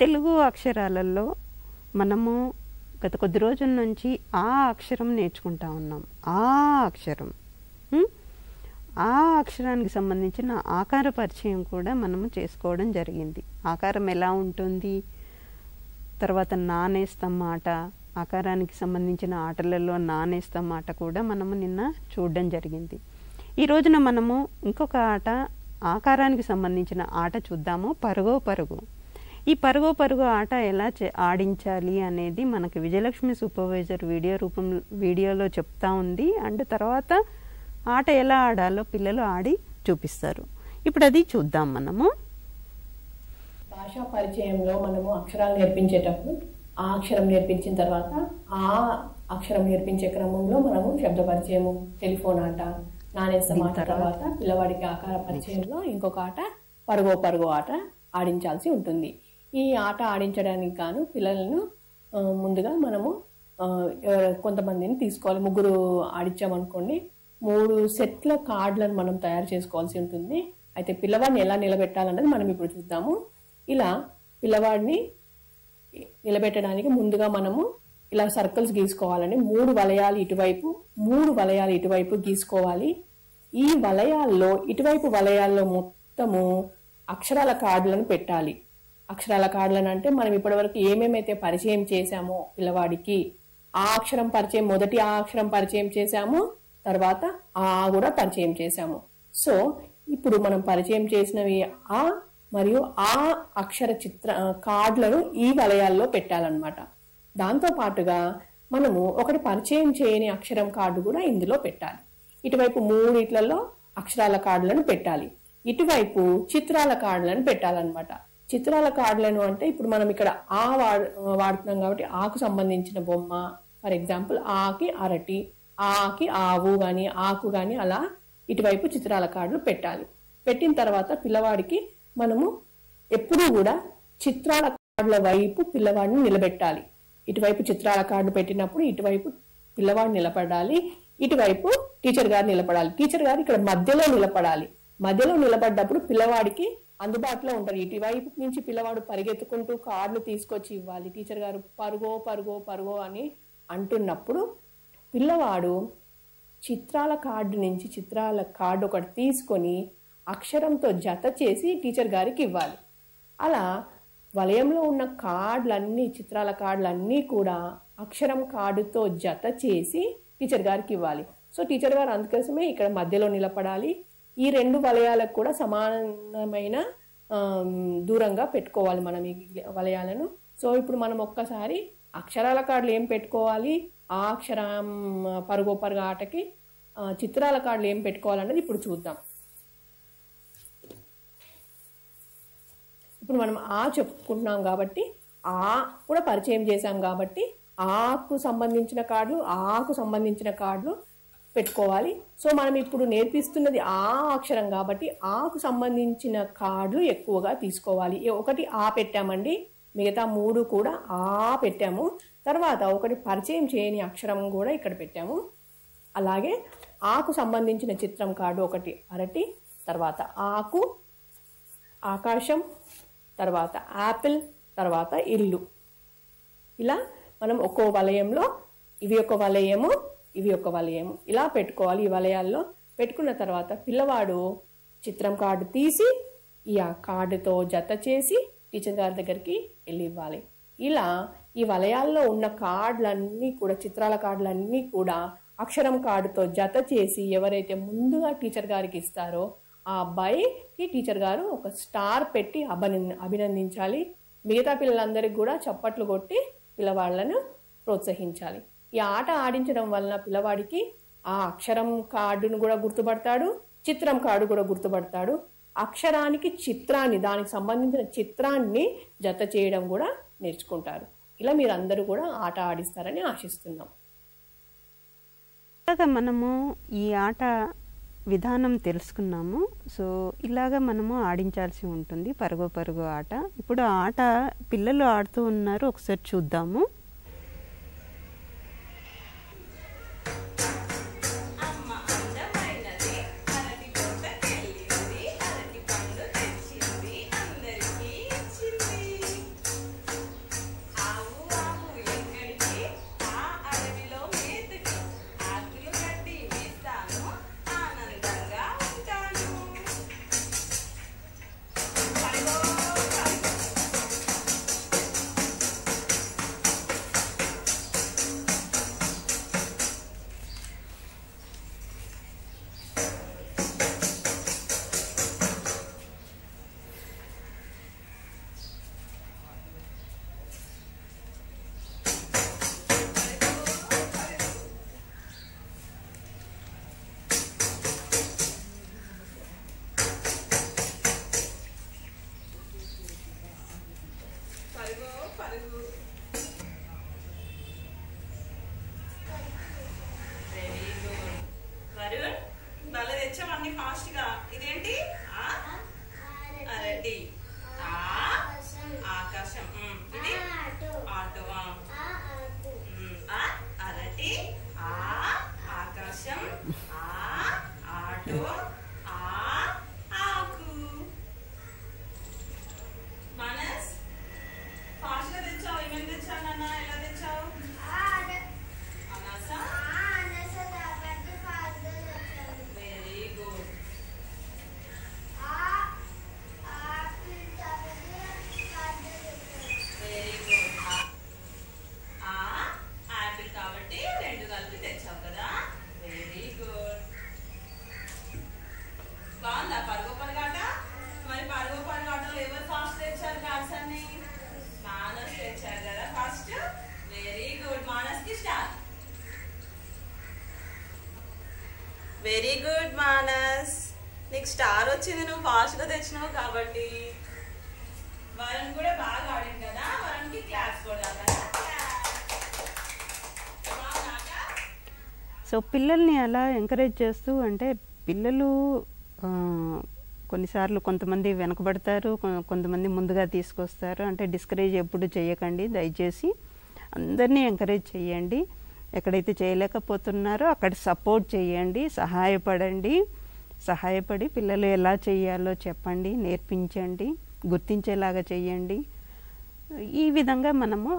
తెలుగు అక్షరాలలో మనము గత కొద్ది రోజుల నుంచి ఆ అక్షరం నేర్చుకుంటా ఉన్నాం. ఆ అక్షరం, ఆ అక్షరానికి సంబంధించిన ఆకార పరిచయం కూడా మనము చేసుకోవడం జరిగింది. ఆకారం ఎలా ఉంటుంది, తర్వాత నానేస్తాం మాట, ఆకారానికి సంబంధించిన ఆటలలో నానేస్తాం మాట కూడా మనము నిన్న చూడడం జరిగింది. ఈ రోజున మనము ఇంకొక ఆట, ఆకారానికి సంబంధించిన ఆట చూద్దాము. పరుగో పరుగు. ఈ పరుగో పరుగు ఆట ఎలా ఆడించాలి అనేది మనకి విజయలక్ష్మి సూపర్వైజర్ వీడియోలో చెప్తా ఉంది. అండ్ తర్వాత ఆట ఎలా ఆడాలో పిల్లలు ఆడి చూపిస్తారు. ఇప్పుడు అది చూద్దాం మనము. భాషా పరిచయంలో మనము అక్షరాలు నేర్పించేటప్పుడు ఆ అక్షరం నేర్పించిన తర్వాత ఆ అక్షరం నేర్పించే క్రమంలో మనము శబ్ద పరిచయము, టెలిఫోన్ ఆట, నానేస్తాం ఆట తర్వాత పిల్లవాడికి ఆకార పరిచయంలో ఇంకొక ఆట పరుగో పరుగో ఆట ఆడించాల్సి ఉంటుంది. ఈ ఆట ఆడించడానికి గాను పిల్లలను ముందుగా మనము కొంతమందిని తీసుకోవాలి. ముగ్గురు ఆడించామనుకోండి, 3 సెట్ల కార్డులను మనం తయారు చేసుకోవాల్సి ఉంటుంది. అయితే పిల్లవాడిని ఎలా నిలబెట్టాలన్నది మనం ఇప్పుడు చూద్దాము. ఇలా పిల్లవాడిని నిలబెట్టడానికి ముందుగా మనము ఇలా సర్కిల్స్ గీసుకోవాలని 3 వలయాలు ఇటువైపు 3 వలయాలు ఇటువైపు గీసుకోవాలి. ఈ వలయాల్లో ఇటువైపు వలయాల్లో మొత్తము అక్షరాల కార్డులను పెట్టాలి. అక్షరాల కార్డులను అంటే మనం ఇప్పటివరకు ఏమేమైతే పరిచయం చేశామో పిల్లవాడికి ఆ అక్షరం పరిచయం, మొదటి ఆ అక్షరం పరిచయం చేశాము, తర్వాత ఆ కూడా పరిచయం చేశాము. సో ఇప్పుడు మనం పరిచయం చేసినవి ఆ మరియు ఆ అక్షర కార్డులను ఈ వలయాల్లో పెట్టాలన్నమాట. దాంతో పాటుగా మనము ఒకటి పరిచయం చేయని అక్షరం కార్డు కూడా ఇందులో పెట్టాలి. ఇటువైపు 3 ఇట్లలో అక్షరాల కార్డులను పెట్టాలి, ఇటువైపు చిత్రాల కార్డులను పెట్టాలన్నమాట. చిత్రాల కార్డులను అంటే ఇప్పుడు మనం ఇక్కడ ఆ వాడుతున్నాం కాబట్టి ఆకు సంబంధించిన బొమ్మ, ఫర్ ఎగ్జాంపుల్ ఆకి అరటి, ఆకి ఆవు గాని ఆకు గాని అలా ఇటువైపు చిత్రాల కార్డులు పెట్టాలి. పెట్టిన తర్వాత పిల్లవాడికి మనము ఎప్పుడూ కూడా చిత్రాల కార్డుల వైపు పిల్లవాడిని నిలబెట్టాలి. ఇటువైపు చిత్రాల కార్డు పెట్టినప్పుడు ఇటువైపు పిల్లవాడు నిలబడాలి, ఇటువైపు టీచర్ గారు నిలబడాలి. టీచర్ గారు ఇక్కడ మధ్యలో నిలబడాలి. మధ్యలో నిలబడ్డప్పుడు పిల్లవాడికి అందుబాటులో ఉంటారు. ఇటువైపు నుంచి పిల్లవాడు పరిగెత్తుకుంటూ కార్డులు తీసుకొచ్చి ఇవ్వాలి. టీచర్ గారు పరుగో పరుగో పరుగో అని అంటున్నప్పుడు పిల్లవాడు చిత్రాల కార్డు నుంచి చిత్రాల కార్డు ఒకటి తీసుకొని అక్షరంతో జత చేసి టీచర్ గారికి ఇవ్వాలి. అలా వలయంలో ఉన్న కార్డులన్నీ, చిత్రాల కార్డులన్నీ కూడా అక్షరం కార్డుతో జత చేసి టీచర్ గారికి ఇవ్వాలి. సో టీచర్ గారు అందుకోసమే ఇక్కడ మధ్యలో నిలబడాలి. ఈ 2 వలయాలకు కూడా సమానమైన దూరంగా పెట్టుకోవాలి మనం ఈ వలయాలను. సో ఇప్పుడు మనం ఒక్కసారి అక్షరాల కార్డులు ఏం పెట్టుకోవాలి, ఆ అక్షరం పరుగో పరుగు ఆటకి చిత్రాల కార్డులు ఏం పెట్టుకోవాలన్నది ఇప్పుడు చూద్దాం. ఇప్పుడు మనం ఆ చెప్పుకుంటున్నాం కాబట్టి ఆ కూడా పరిచయం చేశాం కాబట్టి ఆకు సంబంధించిన కార్డులు పెట్టుకోవాలి. సో మనం ఇప్పుడు నేర్పిస్తున్నది ఆ అక్షరం కాబట్టి ఆకు సంబంధించిన కార్డులు ఎక్కువగా తీసుకోవాలి. ఒకటి ఆ పెట్టామండి, మిగతా 3 కూడా ఆ పెట్టాము. తర్వాత ఒకటి పరిచయం చేయని అక్షరం కూడా ఇక్కడ పెట్టాము. అలాగే ఆకు సంబంధించిన చిత్రం కార్డు ఒకటి అరటి, తర్వాత ఆకు, ఆకాశం, తర్వాత యాపిల్, తర్వాత ఇల్లు. ఇలా మనం ఒక్కో వలయంలో ఇవి ఒక వలయము, ఇవి ఒక వలయము ఇలా పెట్టుకోవాలి. ఈ వలయాల్లో పెట్టుకున్న తర్వాత పిల్లవాడు చిత్రం కార్డు తీసి ఈ కార్డుతో జత చేసి టీచర్ గారి దగ్గరికి వెళ్ళి ఇవ్వాలి. ఇలా ఈ వలయాల్లో ఉన్న కార్డులన్నీ కూడా, చిత్రాల కార్డులన్నీ కూడా అక్షరం కార్డుతో జత చేసి ఎవరైతే ముందుగా టీచర్ గారికి ఇస్తారో ఆ అబ్బాయికి టీచర్ గారు ఒక స్టార్ పెట్టి అభినందించాలి. మిగతా పిల్లలందరికీ కూడా చప్పట్లు కొట్టి పిల్లవాళ్లను ప్రోత్సహించాలి. ఈ ఆట ఆడించడం వలన పిల్లవాడికి ఆ అక్షరం కార్డును కూడా గుర్తుపడతాడు, చిత్రం కార్డు కూడా గుర్తుపడతాడు. అక్షరానికి చిత్రాన్ని, దానికి సంబంధించిన చిత్రాన్ని జత చేయడం కూడా నేర్చుకుంటారు. ఇలా మీరందరూ కూడా ఆట ఆడిస్తారని ఆశిస్తున్నాం. ఇలాగా మనము ఈ ఆట విధానం తెలుసుకున్నాము. సో ఇలాగా మనము ఆడించాల్సి ఉంటుంది పరుగు పరుగు ఆట. ఇప్పుడు ఆ ఆట పిల్లలు ఆడుతూ ఉన్నారు, ఒకసారి చూద్దాము. ఇదేంటి? అరటి, ఆకాశం, ఇది ఆటో, అరటి, ఆకాశం, ఆటో, ఆకు. మనస్ ఫాస్ట్ గా తెచ్చావు. ఏమేమి తెచ్చావు నాన్న? ఎలా తెచ్చావు? అనసా. Very good. Very good. Apple కాబట్టి 2 కలిపి తెచ్చావు కదా. Very good. బాగుందా పరుగు పరుగాట? మరి పరుగు పరుగాటలో ఎవరు ఫాస్ట్ తెచ్చారు కార్డ్స్ అన్ని? మానస్ తెచ్చారు కదా ఫస్ట్. Very good. మానస్ కి స్టార్. వెరీ గుడ్ మానస్, నీకు స్టార్ వచ్చింది, నువ్వు ఫాస్ట్ గా తెచ్చినావు కాబట్టి. వరుణ్ కూడా బాగా ఆడింది కదా, వరుణ్ కి క్లాప్స్ కొడదాం కదా. సో పిల్లల్ని అలా ఎంకరేజ్ చేస్తూ, అంటే పిల్లలు కొన్నిసార్లు కొంతమంది వెనకబడతారు, కొంతమంది ముందుగా తీసుకొస్తారు. అంటే డిస్కరేజ్ ఎప్పుడు చేయకండి దయచేసి. అందరినీ ఎంకరేజ్ చేయండి. ఎక్కడైతే చేయలేకపోతున్నారో అక్కడ సపోర్ట్ చేయండి, సహాయపడి పిల్లలు ఎలా చేయాలో చెప్పండి, నేర్పించండి, గుర్తించేలాగా చేయండి. ఈ విధంగా మనము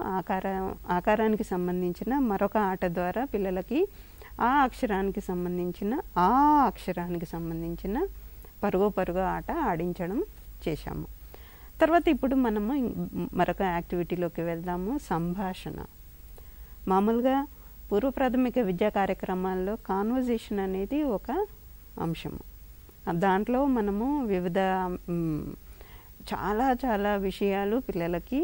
ఆకారానికి సంబంధించిన మరొక ఆట ద్వారా పిల్లలకి ఆ అక్షరానికి సంబంధించిన పరుగు ఆట ఆడించడం చేశాము. తర్వాత ఇప్పుడు మనము మరొక యాక్టివిటీలోకి వెళ్దాము, సంభాషణ. మామూలుగా పూర్వ ప్రాథమిక విద్యా కార్యక్రమాల్లో కాన్వర్జేషన్ అనేది ఒక అంశము. దాంట్లో మనము వివిధ చాలా విషయాలు పిల్లలకి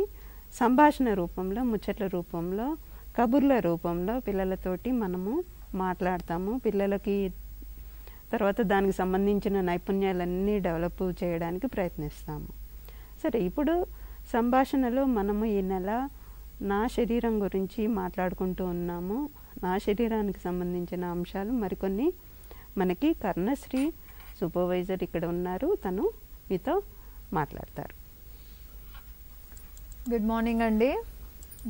సంభాషణ రూపంలో, ముచ్చట్ల రూపంలో, కబుర్ల రూపంలో పిల్లలతోటి మనము మాట్లాడతాము. పిల్లలకి తర్వాత దానికి సంబంధించిన నైపుణ్యాలన్నీ డెవలప్ చేయడానికి ప్రయత్నిస్తాము. సరే, ఇప్పుడు సంభాషణలో మనము ఈ నెల నా శరీరం గురించి మాట్లాడుకుంటూ ఉన్నాము. నా శరీరానికి సంబంధించిన అంశాలు మరికొన్ని మనకి కర్ణశ్రీ సూపర్వైజర్ ఇక్కడ ఉన్నారు, తను మీతో మాట్లాడతారు. గుడ్ మార్నింగ్ అండి.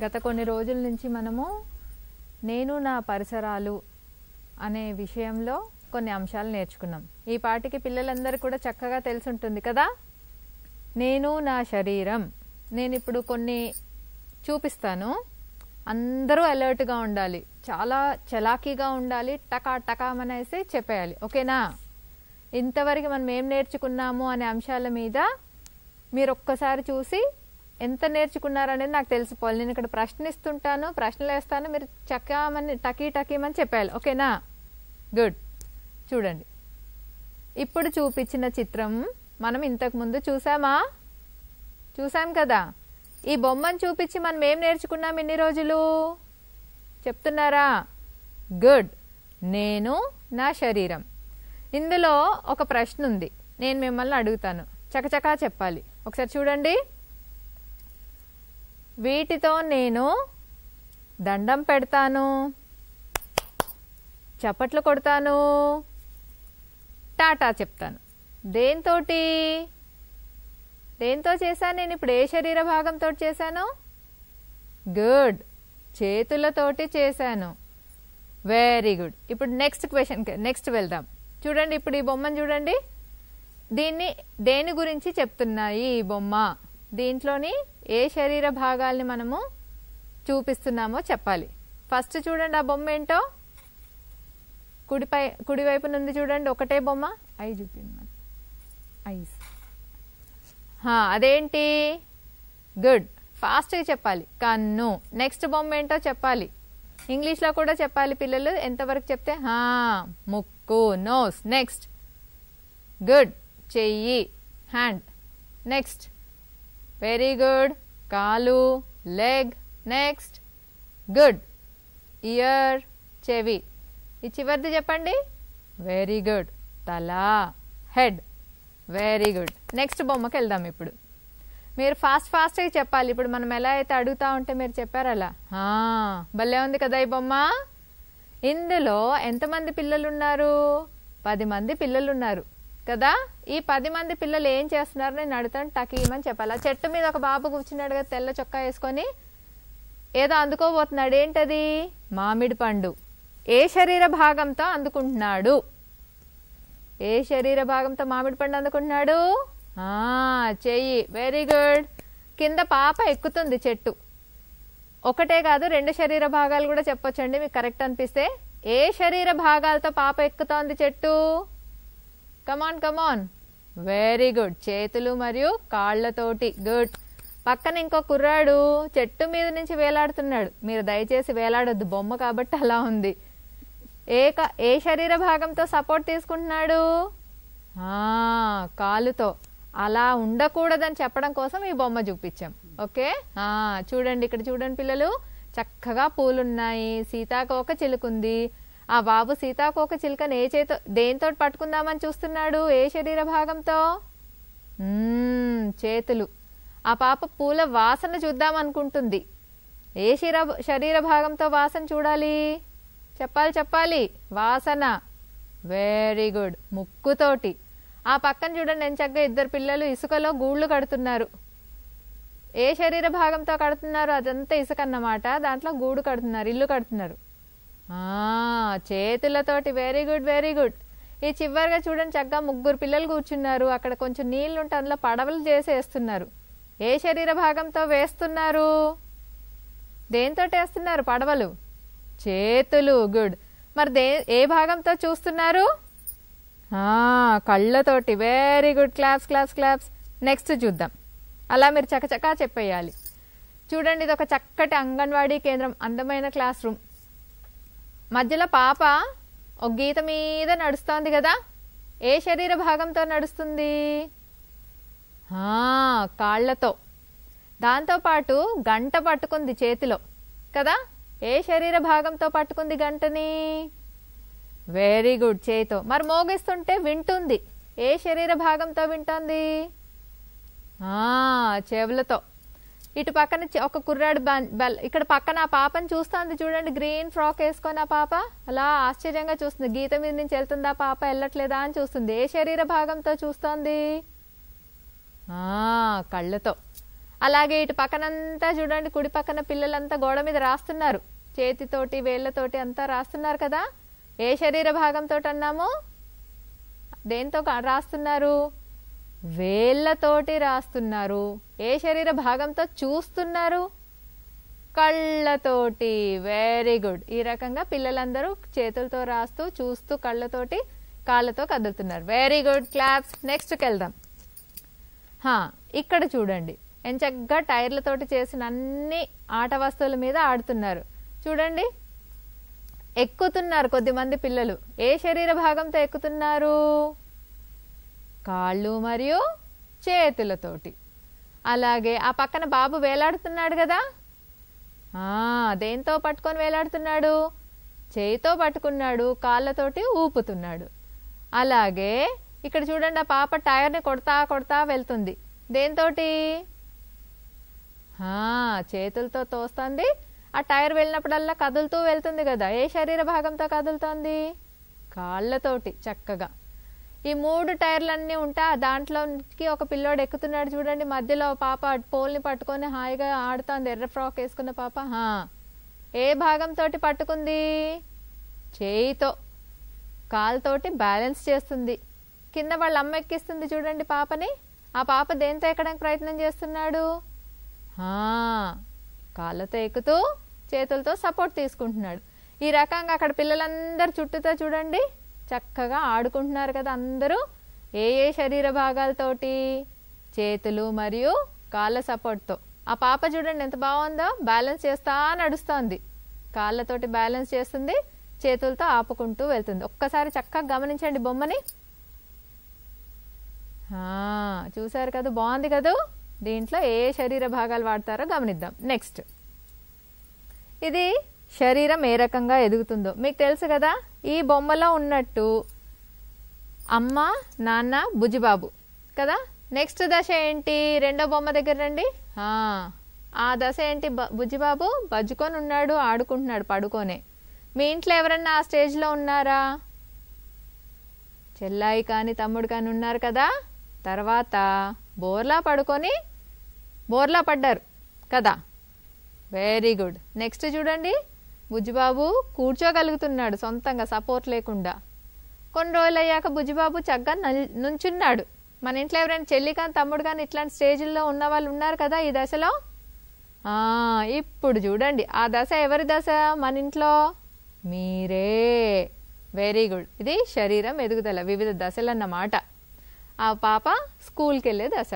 గత కొన్ని రోజుల నుంచి మనము నేను నా పరిసరాలు అనే విషయంలో కొన్ని అంశాలు నేర్చుకున్నాం. ఈ పాటికి పిల్లలందరూ కూడా చక్కగా తెలిసి ఉంటుంది కదా. నేను నా శరీరం, నేను ఇప్పుడు కొన్ని చూపిస్తాను, అందరూ అలర్ట్గా ఉండాలి, చాలా చలాకీగా ఉండాలి, టకామనేసి చెప్పేయాలి. ఓకేనా? ఇంతవరకు మనం ఏం నేర్చుకున్నాము అనే అంశాల మీద మీరు ఒక్కసారి చూసి ఎంత నేర్చుకున్నారనేది నాకు తెలిసిపోవాలి. నేను ఇక్కడ ప్రశ్న ఇస్తుంటాను, ప్రశ్నలు వేస్తాను, మీరు చక్కామని టకీమని చెప్పేయాలి. ఓకేనా? గుడ్. చూడండి, ఇప్పుడు చూపించిన చిత్రం మనం ఇంతకు ముందు చూసాం కదా. ఈ బొమ్మను చూపించి మనం ఏం నేర్చుకున్నాం ఇన్ని రోజులు చెప్తున్నారా? గుడ్. నేను నా శరీరం. ఇందులో ఒక ప్రశ్న ఉంది, నేను మిమ్మల్ని అడుగుతాను, చకచకా చెప్పాలి. ఒకసారి చూడండి. వీటితో నేను దండం పెడతాను, చప్పట్లు కొడతాను, టాటా చెప్తాను. దేంతో చేశాను నేను? ఇప్పుడు ఏ శరీర భాగంతో చేశాను? గుడ్, చేతులతోటి చేశాను. Very good. ఇప్పుడు నెక్స్ట్ వెళ్దాం. చూడండి, ఇప్పుడు ఈ బొమ్మను చూడండి. దేని గురించి చెప్తున్నాయి ఈ బొమ్మ? దీంట్లోని ఏ శరీర భాగాల్ని మనము చూపిస్తున్నామో చెప్పాలి. ఫస్ట్ చూడండి, ఆ బొమ్మ ఏంటో కుడివైపు నుండి చూడండి, ఒకటే బొమ్మ. ఐ చూపించండి, ఐస్. అదేంటి? గుడ్, ఫాస్ట్గా చెప్పాలి. కన్ను. నెక్స్ట్ బొమ్మ ఏంటో చెప్పాలి, ఇంగ్లీష్లో కూడా చెప్పాలి పిల్లలు. ఎంతవరకు చెప్తే ముక్కు, నోస్. నెక్స్ట్, గుడ్, చెయ్యి, హ్యాండ్. నెక్స్ట్, వెరీ గుడ్, కాలు, లెగ్. నెక్స్ట్, గుడ్, ఇయర్, చెవి. ఈ చివరిది చెప్పండి. వెరీ గుడ్, తల, హెడ్. Very good. నెక్స్ట్ బొమ్మకి వెళ్దాం. ఇప్పుడు మీరు ఫాస్ట్గా చెప్పాలి. ఇప్పుడు మనం ఎలా అయితే అడుగుతా ఉంటే మీరు చెప్పారు అలా. భలే ఉంది కదా ఈ బొమ్మ. ఇందులో ఎంతమంది పిల్లలు ఉన్నారు? 10 మంది పిల్లలు ఉన్నారు కదా. ఈ 10 మంది పిల్లలు ఏం చేస్తున్నారు నేను అడుగుతాను, టకీమని చెప్పాలి. ఆ చెట్టు మీద ఒక బాబు కూర్చున్నాడు కదా, తెల్ల చొక్కా వేసుకొని ఏదో అందుకోబోతున్నాడు. ఏంటది? మామిడి పండు. ఏ శరీర భాగంతో అందుకుంటున్నాడు? ఏ శరీర భాగంతో మామిడి పండు అందుకుంటున్నాడు? చెయ్యి. Very good. కింద పాప ఎక్కుతుంది చెట్టు. ఒకటే కాదు, 2 శరీర భాగాలు కూడా చెప్పొచ్చండి మీకు కరెక్ట్ అనిపిస్తే. ఏ శరీర భాగాలతో పాప ఎక్కుతోంది చెట్టు? కమాన్. వెరీ గుడ్, చేతులు మరియు కాళ్లతోటి. గుడ్. పక్కన ఇంకో కుర్రాడు చెట్టు మీద నుంచి వేలాడుతున్నాడు. మీరు దయచేసి వేలాడొద్దు, బొమ్మ కాబట్టి అలా ఉంది. ఏ శరీర భాగంతో సపోర్ట్ తీసుకుంటున్నాడు? కాలుతో. అలా ఉండకూడదని చెప్పడం కోసం ఈ బొమ్మ చూపించాం. ఓకే, చూడండి, ఇక్కడ చూడండి పిల్లలు, చక్కగా పూలున్నాయి, సీతాకోక చిలుకుంది. ఆ బాబు సీతాకోక చిలుకని దేంతో పట్టుకుందామని చూస్తున్నాడు? ఏ శరీర భాగంతో? చేతులు. ఆ పాప పూల వాసన చూద్దాం అనుకుంటుంది. ఏ శరీర భాగంతో వాసన చూడాలి? చెప్పాలి. వాసన. వెరీ గుడ్, ముక్కుతోటి. ఆ పక్కన చూడండి, ఎంచక్కగా 2 పిల్లలు ఇసుకలో గూళ్ళు కడుతున్నారు. ఏ శరీర భాగంతో కడుతున్నారు? అదంతా ఇసుక అన్నమాట. దాంట్లో గూడు కడుతున్నారు, ఇల్లు కడుతున్నారు. చేతులతోటి. Very good. ఈ చివరిగా చూడండి, చక్కగా 3 పిల్లలు కూర్చున్నారు. అక్కడ కొంచెం నీళ్లు ఉంటే అందులో పడవలు చేసి వేస్తున్నారు. ఏ శరీర భాగంతో వేస్తున్నారు? దేంతో వేస్తున్నారు పడవలు? చేతులు. గుడ్. మరి ఏ భాగంతో చూస్తున్నారు? కళ్ళతోటి. Very good, claps claps claps. Next చూద్దాం. అలా మీరు చకచకా చెప్పేయాలి. చూడండి, ఇది ఒక చక్కటి అంగన్వాడీ కేంద్రం, అందమైన క్లాస్ రూమ్. మధ్యలో పాప ఒక గీత మీద నడుస్తోంది కదా, ఏ శరీర భాగంతో నడుస్తుంది? కాళ్ళతో. దాంతోపాటు గంట పట్టుకుంది చేతిలో కదా, ఏ శరీర భాగంతో పట్టుకుంది గంటని? వెరీ గుడ్, చేతితో. మరి మోగిస్తుంటే వింటుంది, ఏ శరీర భాగంతో వింటోంది? చెవులతో. ఇటు పక్కన ఒక కుర్రాడు ఇక్కడ పక్కన ఆ పాపని చూస్తోంది చూడండి, గ్రీన్ ఫ్రాక్ వేసుకొని ఆ పాప అలా ఆశ్చర్యంగా చూస్తుంది. గీత మీద నుంచి వెళ్తుందా పాప, వెళ్ళట్లేదా అని చూస్తుంది. ఏ శరీర భాగంతో చూస్తోంది? కళ్ళతో. అలాగే ఇటు పక్కనంతా చూడండి, కుడి పక్కన పిల్లలంతా గోడ మీద రాస్తున్నారు, చేతితోటి వేళ్లతోటి అంతా రాస్తున్నారు కదా, ఏ శరీర భాగంతో అన్నాము? దేంతో రాస్తున్నారు? వేళ్లతోటి రాస్తున్నారు. ఏ శరీర భాగంతో చూస్తున్నారు? కళ్ళతోటి. Very good. ఈ రకంగా పిల్లలందరూ చేతులతో రాస్తూ చూస్తూ కళ్ళతోటి కాళ్ళతో కదులుతున్నారు. Very good, claps. నెక్స్ట్కి వెళ్దాం. ఇక్కడ చూడండి, ఎంచక్కగా టైర్లతోటి చేసిన అన్ని ఆట వస్తువుల మీద ఆడుతున్నారు. చూడండి, ఎక్కుతున్నారు కొద్దిమంది పిల్లలు. ఏ శరీర భాగంతో ఎక్కుతున్నారు? కాళ్ళు మరియు చేతులతోటి. అలాగే ఆ పక్కన బాబు వేలాడుతున్నాడు కదా, దేంతో పట్టుకొని వేలాడుతున్నాడు? చేయితో పట్టుకున్నాడు, కాళ్ళతోటి ఊపుతున్నాడు. అలాగే ఇక్కడ చూడండి, ఆ పాప టైర్ని కొడతా కొడతా వెళ్తుంది. దేంతోటి? చేతులతో తోస్తుంది. ఆ టైర్ వెళ్ళినప్పుడల్లా కదులుతూ వెళ్తుంది కదా, ఏ శరీర భాగంతో కదులుతోంది? కాళ్ళతోటి. చక్కగా ఈ 3 టైర్లన్నీ ఉంటా, దాంట్లోకి ఒక పిల్లోడు ఎక్కుతున్నాడు చూడండి, మధ్యలో పాప పోల్ని పట్టుకొని హాయిగా ఆడుతోంది, ఎర్ర ఫ్రాక్ వేసుకున్న పాప. ఏ భాగంతో పట్టుకుంది? చేయితో. కాలుతోటి బ్యాలెన్స్ చేస్తుంది. కింద వాళ్ళ అమ్మ ఎక్కిస్తుంది చూడండి పాపని, ఆ పాప దేంతో ఎక్కడానికి ప్రయత్నం చేస్తున్నాడు? కాళ్ళతో ఎక్కుతూ చేతులతో సపోర్ట్ తీసుకుంటున్నాడు. ఈ రకంగా అక్కడ పిల్లలందరూ చుట్టూతో చూడండి చక్కగా ఆడుకుంటున్నారు కదా అందరూ. ఏ ఏ శరీర భాగాలతోటి? చేతులు మరియు కాళ్ళ సపోర్ట్తో. ఆ పాప చూడండి ఎంత బాగుందో, బ్యాలెన్స్ చేస్తా నడుస్తోంది. కాళ్ళతోటి బ్యాలెన్స్ చేస్తుంది, చేతులతో ఆపుకుంటూ వెళ్తుంది. ఒక్కసారి చక్కగా గమనించండి బొమ్మని. చూసారు కదా, బాగుంది కదా. దీంట్లో ఏ శరీర భాగాలు వాడతారో గమనిద్దాం. నెక్స్ట్, ఇది శరీరం ఏ రకంగా ఎదుగుతుందో మీకు తెలుసు కదా. ఈ బొమ్మలో ఉన్నట్టు అమ్మ, నాన్న, బుజ్జిబాబు కదా. నెక్స్ట్ దశ ఏంటి? రెండో బొమ్మ దగ్గర రండి. ఆ దశ ఏంటి? బుజ్జిబాబు బజ్జుకొని ఉన్నాడు, ఆడుకుంటున్నాడు పడుకోనే. మీ ఇంట్లో ఎవరన్నా ఆ స్టేజ్లో ఉన్నారా? చెల్లాయి కానీ తమ్ముడు కానీ ఉన్నారు కదా. తర్వాత బోర్లా పడుకొని బోర్లా పడ్డారు కదా. Very good. నెక్స్ట్ చూడండి, బుజ్జిబాబు కూర్చోగలుగుతున్నాడు సొంతంగా, సపోర్ట్ లేకుండా. కొన్ని రోజులు అయ్యాక బుజ్జిబాబు చక్కగా నుంచున్నాడు. మన ఇంట్లో ఎవరైనా చెల్లి కానీ తమ్ముడు కానీ ఇట్లాంటి స్టేజ్లో ఉన్న వాళ్ళు ఉన్నారు కదా ఈ దశలో. ఇప్పుడు చూడండి, ఆ దశ ఎవరి దశ? మన ఇంట్లో మీరే. Very good. ఇది శరీరం ఎదుగుదల, వివిధ దశలు అన్నమాట. ఆ పాప స్కూల్కి వెళ్ళే దశ,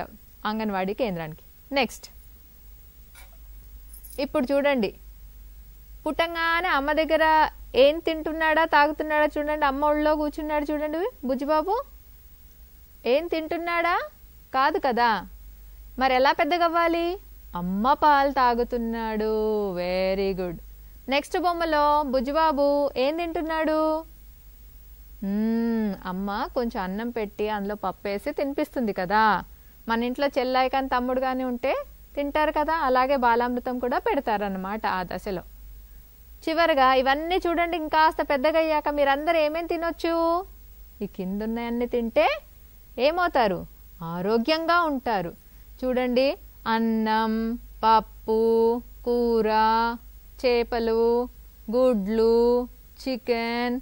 అంగన్వాడీ కేంద్రానికి. నెక్స్ట్, ఇప్పుడు చూడండి, పుట్టంగానే అమ్మ దగ్గర ఏం తింటున్నాడా తాగుతున్నాడా చూడండి. అమ్మ ఒళ్ళో కూర్చున్నాడు చూడండి బుజ్జిబాబు. ఏం తింటున్నాడా? కాదు కదా. మరి ఎలా పెద్దగవ్వాలి? అమ్మ పాలు తాగుతున్నాడు. Very good. నెక్స్ట్ బొమ్మలో బుజ్జిబాబు ఏం తింటున్నాడు? అమ్మ కొంచెం అన్నం పెట్టి అందులో పప్పు వేసి తినిపిస్తుంది కదా. మన ఇంట్లో చెల్లాయి కానీ తమ్ముడు కానీ ఉంటే తింటారు కదా, అలాగే బాలామృతం కూడా పెడతారన్నమాట ఆ దశలో. చివరిగా ఇవన్నీ చూడండి, ఇంకాస్త పెద్దగా అయ్యాక మీరందరూ ఏమేమి తినొచ్చు? ఈ కింద ఉన్నాయన్నీ తింటే ఏమవుతారు? ఆరోగ్యంగా ఉంటారు. చూడండి, అన్నం, పప్పు, కూర, చేపలు, గుడ్లు, చికెన్,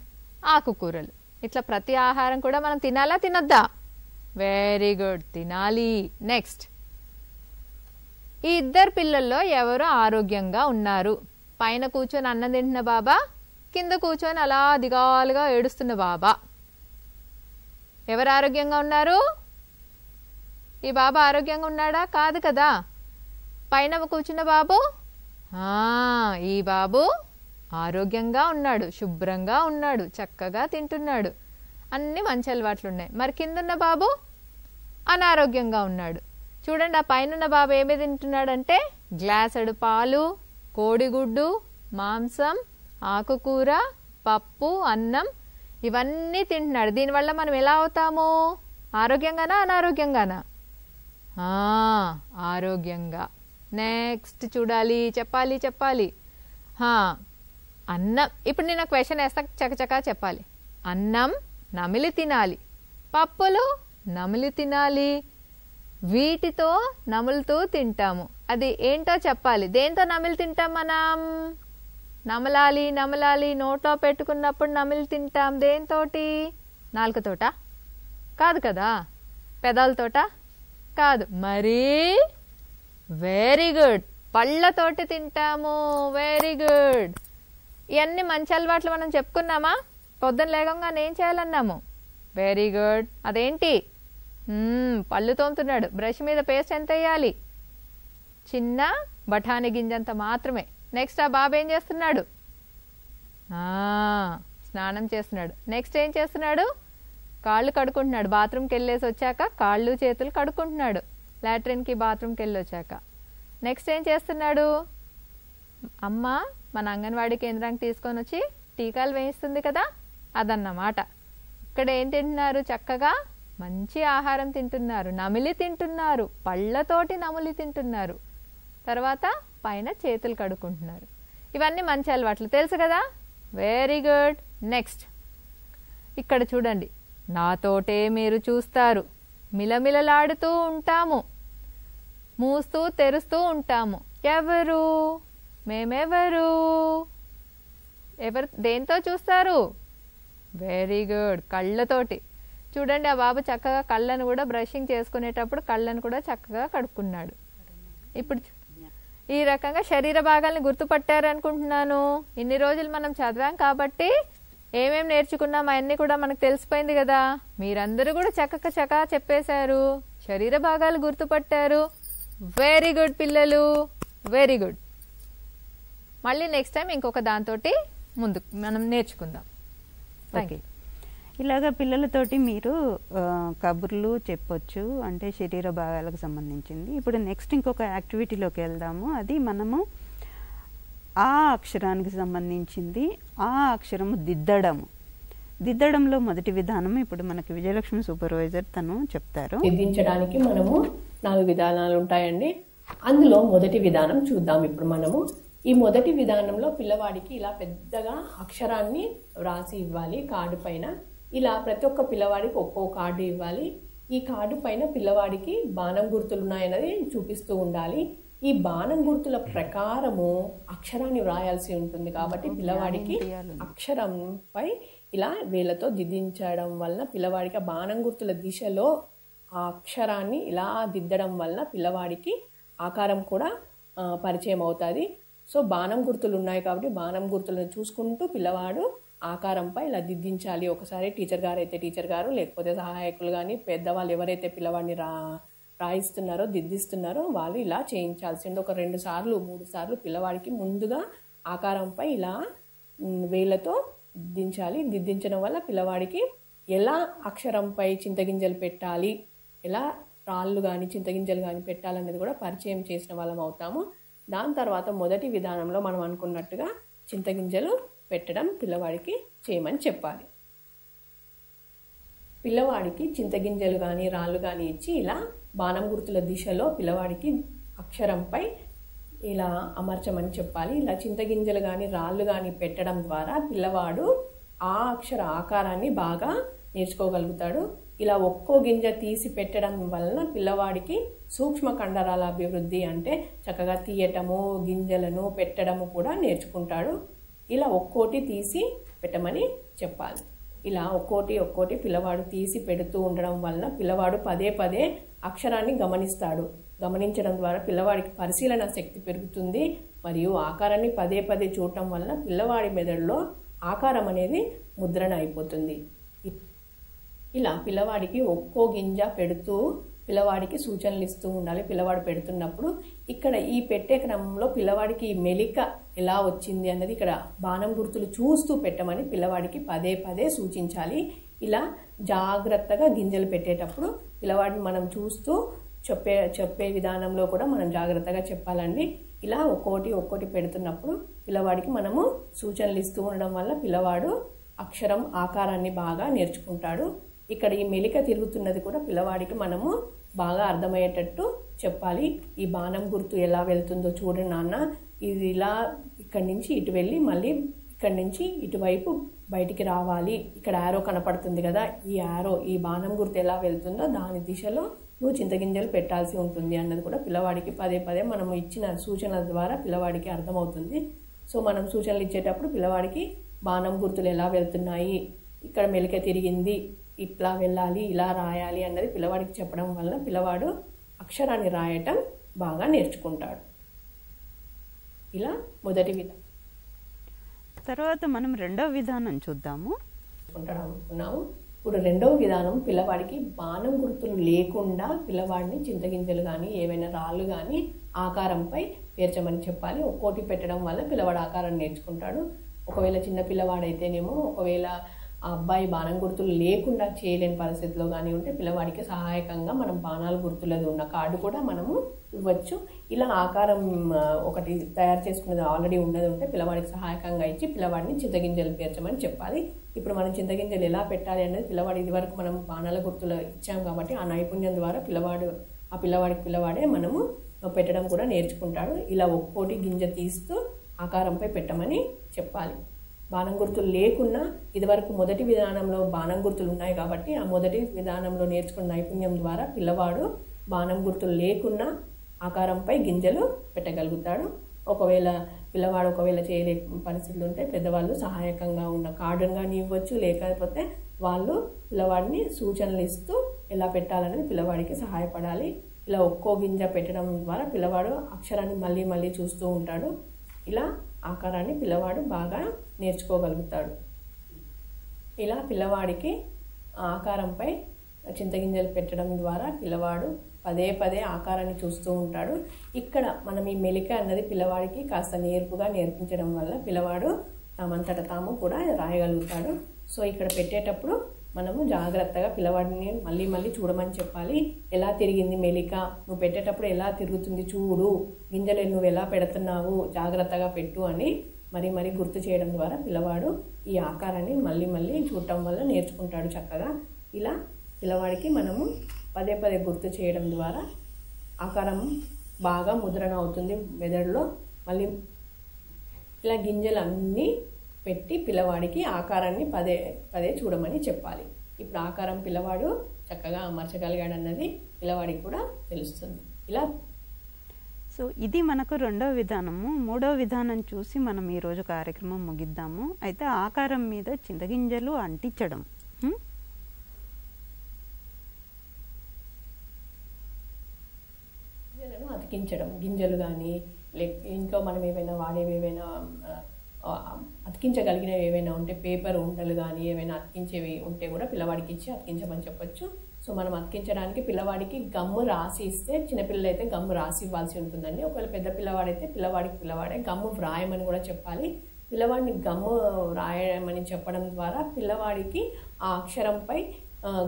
ఆకుకూరలు, ఇట్లా ప్రతి ఆహారం కూడా మనం తినాలా తినొద్దా? వెరీ గుడ్, తినాలి. నెక్స్ట్, ఈ ఇద్దరు పిల్లల్లో ఎవరు ఆరోగ్యంగా ఉన్నారు? పైన కూర్చొని అన్నం తింటున్న బాబా, కింద కూర్చొని అలా దిగాలుగా ఏడుస్తున్న బాబా. ఎవరు ఆరోగ్యంగా ఉన్నారు? ఈ బాబు ఆరోగ్యంగా ఉన్నాడా? కాదు కదా. పైన కూర్చున్న బాబు, ఈ బాబు ఆరోగ్యంగా ఉన్నాడు, శుభ్రంగా ఉన్నాడు, చక్కగా తింటున్నాడు, అన్ని మంచి అలవాట్లు ఉన్నాయి. మరి కిందున్న బాబు అనారోగ్యంగా ఉన్నాడు. చూడండి, ఆ పైన బాబు ఏమి తింటున్నాడంటే గ్లాసుడు పాలు, కోడిగుడ్డు, మాంసం, ఆకుకూర, పప్పు, అన్నం ఇవన్నీ తింటున్నాడు. దీనివల్ల మనం ఎలా అవుతాము? ఆరోగ్యంగానా అనారోగ్యంగానా? ఆరోగ్యంగా. నెక్స్ట్ చూడాలి, చెప్పాలి. అన్నం. ఇప్పుడు నేను క్వశ్చన్ వేస్తా, చకచకా చెప్పాలి. అన్నం నమిలి తినాలి, పప్పులు నమిలి తినాలి, వీటితో నములుతూ తింటాము. అది ఏంటో చెప్పాలి. దేంతో నమిలి తింటాం మనం? నమలాలి, నోట్లో పెట్టుకున్నప్పుడు నమిలి తింటాం. దేంతోటి? నాలుకతోట? కాదు కదా. పెదాలతోట? కాదు. మరి వెరీ గుడ్, పళ్ళతోటి తింటాము. Very good. ఇవన్నీ మంచి అలవాట్లు మనం చెప్పుకున్నామా? పొద్దున లేవగానే ఏం చేయాలన్నాము? Very good. అదేంటి? పళ్ళు తోముతున్నాడు. బ్రష్ మీద పేస్ట్ ఎంత వేయాలి? చిన్న బఠానీ గింజంత మాత్రమే. నెక్స్ట్ ఆ బాబు ఏం చేస్తున్నాడు? స్నానం చేస్తున్నాడు. నెక్స్ట్ ఏం చేస్తున్నాడు? కాళ్ళు కడుక్కుంటున్నాడు. బాత్రూమ్కి వెళ్ళేసి వచ్చాక కాళ్ళు చేతులు కడుక్కుంటున్నాడు, లాట్రిన్కి బాత్రూమ్కి వెళ్ళి వచ్చాక. నెక్స్ట్ ఏం చేస్తున్నాడు? అమ్మ మన అంగన్వాడీ కేంద్రానికి తీసుకొని వచ్చి టీకాలు వేయిస్తుంది కదా, అదన్నమాట. ఇక్కడ ఏం తింటున్నారు? చక్కగా మంచి ఆహారం తింటున్నారు, నమిలి తింటున్నారు, పళ్ళతోటి నమిలి తింటున్నారు. తర్వాత పైన చేతులు కడుక్కుంటున్నారు. ఇవన్నీ మంచి అలవాట్లు, తెలుసు కదా. Very good. నెక్స్ట్ ఇక్కడ చూడండి, నాతోటే మీరు చూస్తారు, మిలమిలలాడుతూ ఉంటాము, మూస్తూ తెరుస్తూ ఉంటాము. ఎవరు? మేమెవరు? దేంతో చూస్తారు? వెరీ గుడ్, కళ్ళతోటి. చూడండి, ఆ బాబు చక్కగా కళ్ళను కూడా బ్రషింగ్ చేసుకునేటప్పుడు కళ్ళను కూడా చక్కగా కడుక్కున్నాడు. ఇప్పుడు ఈ రకంగా శరీర భాగాల్ని గుర్తుపట్టారు అనుకుంటున్నాను. ఇన్ని రోజులు మనం చదివాం కాబట్టి ఏమేమి నేర్చుకున్నాం అవన్నీ కూడా మనకు తెలిసిపోయింది కదా. మీరందరూ కూడా చక్కగా చెప్పేశారు, శరీర భాగాలు గుర్తుపట్టారు. వెరీ గుడ్ పిల్లలు, వెరీ గుడ్. మళ్ళీ నెక్స్ట్ టైం ఇంకొక దాంతోటి ముందుకు మనం నేర్చుకుందాం. ఓకే, ఇలాగా పిల్లలతోటి మీరు కబుర్లు చెప్పొచ్చు, అంటే శరీర భాగాలకు సంబంధించింది. ఇప్పుడు నెక్స్ట్ ఇంకొక యాక్టివిటీలోకి వెళ్దాము. అది మనము ఆ అక్షరానికి సంబంధించింది. ఆ అక్షరము దిద్దడంలో మొదటి విధానం ఇప్పుడు మనకి విజయలక్ష్మి సూపర్వైజర్ తను చెప్తారు. దిద్దించడానికి మనము 4 విధానాలు ఉంటాయండి. అందులో మొదటి విధానం చూద్దాం ఇప్పుడు మనము. ఈ మొదటి విధానంలో పిల్లవాడికి ఇలా పెద్దగా అక్షరాన్ని వ్రాసి ఇవ్వాలి కార్డు పైన. ఇలా ప్రతి ఒక్క పిల్లవాడికి ఒక్కో కార్డు ఇవ్వాలి. ఈ కార్డు పైన పిల్లవాడికి బాణం గుర్తులు ఉన్నాయన్నది చూపిస్తూ ఉండాలి. ఈ బాణం గుర్తుల ప్రకారము అక్షరాన్ని వ్రాయాల్సి ఉంటుంది కాబట్టి పిల్లవాడికి అక్షరంపై ఇలా వేళ్ళతో దిద్దించడం వలన పిల్లవాడికి ఆ బాణం గుర్తుల దిశలో ఆ అక్షరాన్ని ఇలా దిద్దడం వలన పిల్లవాడికి ఆకారం కూడా పరిచయం అవుతుంది. సో బాణం గుర్తులు ఉన్నాయి కాబట్టి బాణం గుర్తులను చూసుకుంటూ పిల్లవాడు ఆకారంపై ఇలా దిద్దించాలి. ఒకసారి టీచర్ గారు అయితే టీచర్ గారు, లేకపోతే సహాయకులు కానీ పెద్దవాళ్ళు ఎవరైతే పిల్లవాడిని రాయిస్తున్నారో దిద్దిస్తున్నారో వాళ్ళు ఇలా చేయించాల్సింది. ఒక 2 సార్లు 3 సార్లు పిల్లవాడికి ముందుగా ఆకారంపై ఇలా వేళ్ళతో దిద్దించాలి. దిద్దించడం వల్ల పిల్లవాడికి ఎలా అక్షరంపై చింతగింజలు పెట్టాలి, ఎలా రాళ్ళు కానీ చింతగింజలు కానీ పెట్టాలనేది కూడా పరిచయం చేసిన వాళ్ళం అవుతాము. దాని తర్వాత మొదటి విధానంలో మనం అనుకున్నట్టుగా చింతగింజలు పెట్టడం పిల్లవాడికి చేయమని చెప్పాలి. పిల్లవాడికి చింతగింజలు కానీ రాళ్ళు కానీ ఇచ్చి ఇలా బాణం గుర్తుల దిశలో పిల్లవాడికి అక్షరంపై ఇలా అమర్చమని చెప్పాలి. ఇలా చింతగింజలు కానీ రాళ్ళు కానీ పెట్టడం ద్వారా పిల్లవాడు ఆ అక్షర ఆకారాన్ని బాగా నేర్చుకోగలుగుతాడు. ఇలా ఒక్కో గింజ తీసి పెట్టడం వలన పిల్లవాడికి సూక్ష్మ కండరాల అభివృద్ధి, అంటే చక్కగా తీయటము గింజలను పెట్టడము కూడా నేర్చుకుంటాడు. ఇలా ఒక్కోటి తీసి పెట్టమని చెప్పాలి. ఇలా ఒక్కోటి పిల్లవాడు తీసి పెడుతూ ఉండడం వలన పిల్లవాడు పదే పదే అక్షరాన్ని గమనిస్తాడు. గమనించడం ద్వారా పిల్లవాడికి పరిశీలన శక్తి పెరుగుతుంది. మరియు ఆకారాన్ని పదే పదే చూడటం వలన పిల్లవాడి మెదడులో ఆకారం అనేది ముద్రణ అయిపోతుంది. ఇలా పిల్లవాడికి ఒక్కో గింజ పెడుతూ పిల్లవాడికి సూచనలు ఇస్తూ ఉండాలి. పిల్లవాడు పెడుతున్నప్పుడు ఇక్కడ ఈ పెట్టే క్రమంలో పిల్లవాడికి ఈ మెలిక ఎలా వచ్చింది అన్నది ఇక్కడ బాణం గుర్తులు చూస్తూ పెట్టమని పిల్లవాడికి పదే పదే సూచించాలి. ఇలా జాగ్రత్తగా గింజలు పెట్టేటప్పుడు పిల్లవాడిని మనం చూస్తూ చెప్పే విధానంలో కూడా మనం జాగ్రత్తగా చెప్పాలండి. ఇలా ఒక్కోటి పెడుతున్నప్పుడు పిల్లవాడికి మనము సూచనలు ఇస్తూ ఉండడం వల్ల పిల్లవాడు అక్షరం ఆకారాన్ని బాగా నేర్చుకుంటాడు. ఇక్కడ ఈ మెలిక తిరుగుతున్నది కూడా పిల్లవాడికి మనము బాగా అర్థమయ్యేటట్టు చెప్పాలి. ఈ బాణం గుర్తు ఎలా వెళ్తుందో చూడండి నాన్న, ఇది ఇలా ఇక్కడి నుంచి ఇటు వెళ్ళి మళ్ళీ ఇక్కడి నుంచి ఇటువైపు బయటికి రావాలి. ఇక్కడ యారో కనపడుతుంది కదా, ఈ బాణం గుర్తు ఎలా వెళ్తుందో దాని దిశలో నువ్వు చింతగింజలు పెట్టాల్సి ఉంటుంది అన్నది కూడా పిల్లవాడికి పదే పదే మనం ఇచ్చిన సూచనల ద్వారా పిల్లవాడికి అర్థమవుతుంది. సో మనం సూచనలు ఇచ్చేటప్పుడు పిల్లవాడికి బాణం గుర్తులు ఎలా వెళ్తున్నాయి, ఇక్కడ మెలిక తిరిగింది, ఇట్లా వెళ్ళాలి, ఇలా రాయాలి అన్నది పిల్లవాడికి చెప్పడం వల్ల పిల్లవాడు అక్షరాన్ని రాయటం బాగా నేర్చుకుంటాడు. ఇలా మొదటి విధానం. తర్వాత మనం రెండవ విధానం చూద్దాము. అనుకున్నాము. ఇప్పుడు రెండవ విధానం పిల్లవాడికి బాణం గుర్తులు లేకుండా పిల్లవాడిని చింతగింజలు కానీ ఏవైనా రాళ్ళు కానీ ఆకారంపై పేర్చమని చెప్పాలి. ఒక్కోటి పెట్టడం వల్ల పిల్లవాడు ఆకారం నేర్చుకుంటాడు. ఒకవేళ చిన్న పిల్లవాడైతేనేమో ఒకవేళ ఆ అబ్బాయి బాణం గుర్తులు లేకుండా చేయలేని పరిస్థితిలో కానీ ఉంటే పిల్లవాడికి సహాయకంగా మనం బాణాల గుర్తులది ఉన్న కార్డు కూడా మనము ఇవ్వచ్చు. ఇలా ఆకారం ఒకటి తయారు చేసుకున్నది ఆల్రెడీ ఉన్నది ఉంటే పిల్లవాడికి సహాయకంగా ఇచ్చి పిల్లవాడిని చింతగింజలు పేర్చమని చెప్పాలి. ఇప్పుడు మనం చింతగింజలు ఎలా పెట్టాలి అనేది పిల్లవాడు ఇది వరకు మనం బాణాల గుర్తులు ఇచ్చాం కాబట్టి ఆ నైపుణ్యం ద్వారా పిల్లవాడే మనము పెట్టడం కూడా నేర్చుకుంటాడు. ఇలా ఒక్కోటి గింజ తీస్తూ ఆకారంపై పెట్టమని చెప్పాలి. బాణం గుర్తులు లేకున్నా ఇదివరకు మొదటి విధానంలో బాణం గుర్తులు ఉన్నాయి కాబట్టి ఆ మొదటి విధానంలో నేర్చుకున్న నైపుణ్యం ద్వారా పిల్లవాడు బాణం గుర్తులు లేకున్నా ఆకారంపై గింజలు పెట్టగలుగుతాడు. ఒకవేళ చేయలే పరిస్థితులు ఉంటే పెద్దవాళ్ళు సహాయకంగా ఉన్న కార్డును కానీ ఇవ్వచ్చు, లేకపోతే వాళ్ళు పిల్లవాడిని సూచనలు ఇస్తూ ఎలా పెట్టాలనేది పిల్లవాడికి సహాయపడాలి. ఇలా ఒక్కో గింజ పెట్టడం ద్వారా పిల్లవాడు అక్షరాన్ని మళ్ళీ మళ్ళీ చూస్తూ ఉంటాడు. ఇలా ఆకారాన్ని పిల్లవాడు బాగా నేర్చుకోగలుగుతాడు. ఇలా పిల్లవాడికి ఆకారంపై చింతగింజలు పెట్టడం ద్వారా పిల్లవాడు పదే పదే ఆకారాన్ని చూస్తూ ఉంటాడు. ఇక్కడ మనం ఈ మెలిక అన్నది పిల్లవాడికి కాస్త నేర్పుగా నేర్పించడం వల్ల పిల్లవాడు తమంతట తాము కూడా రాయగలుగుతాడు. సో ఇక్కడ పెట్టేటప్పుడు మనము జాగ్రత్తగా పిల్లవాడిని మళ్ళీ మళ్ళీ చూడమని చెప్పాలి. ఎలా తిరిగింది మెలిక, నువ్వు పెట్టేటప్పుడు ఎలా తిరుగుతుంది చూడు, గింజలు నువ్వు ఎలా పెడుతున్నావు, జాగ్రత్తగా పెట్టు అని మరీ గుర్తు చేయడం ద్వారా పిల్లవాడు ఈ ఆకారాన్ని మళ్ళీ మళ్ళీ చూడటం వల్ల నేర్చుకుంటాడు చక్కగా. ఇలా పిల్లవాడికి మనము పదే పదే గుర్తు చేయడం ద్వారా ఆకారం బాగా ముద్రణ అవుతుంది మెదడులో. మళ్ళీ ఇలా గింజలు అన్నీ పెట్టి పిల్లవాడికి ఆకారాన్ని పదే పదే చూడమని చెప్పాలి. ఇప్పుడు ఆకారం పిల్లవాడు చక్కగా అమర్చగలిగాడు అన్నది పిల్లవాడికి కూడా తెలుస్తుంది. ఇలా సో ఇది మనకు రెండవ విధానము. మూడవ విధానం చూసి మనం ఈరోజు కార్యక్రమం ముగిద్దాము. అయితే ఆకారం మీద చింతగింజలు అంటించడం. గింజలను అతికించడం, గింజలు కానీ ఇంట్లో మనం ఏవైనా వాడేవి ఏవైనా అతికించగలిగినవి ఏవైనా ఉంటే పేపర్ ఉండలు కానీ ఏవైనా అతికించేవి ఉంటే కూడా పిల్లవాడికి ఇచ్చి అతికించమని చెప్పొచ్చు. సో మనం అతికించడానికి పిల్లవాడికి గమ్ము రాసి ఇస్తే, చిన్నపిల్లలు అయితే గమ్ము రాసి ఇవ్వాల్సి ఉంటుందండి. ఒకవేళ పెద్ద పిల్లవాడైతే పిల్లవాడే గమ్ము వ్రాయమని కూడా చెప్పాలి. పిల్లవాడిని గమ్ము రాయమని చెప్పడం ద్వారా పిల్లవాడికి ఆ అక్షరంపై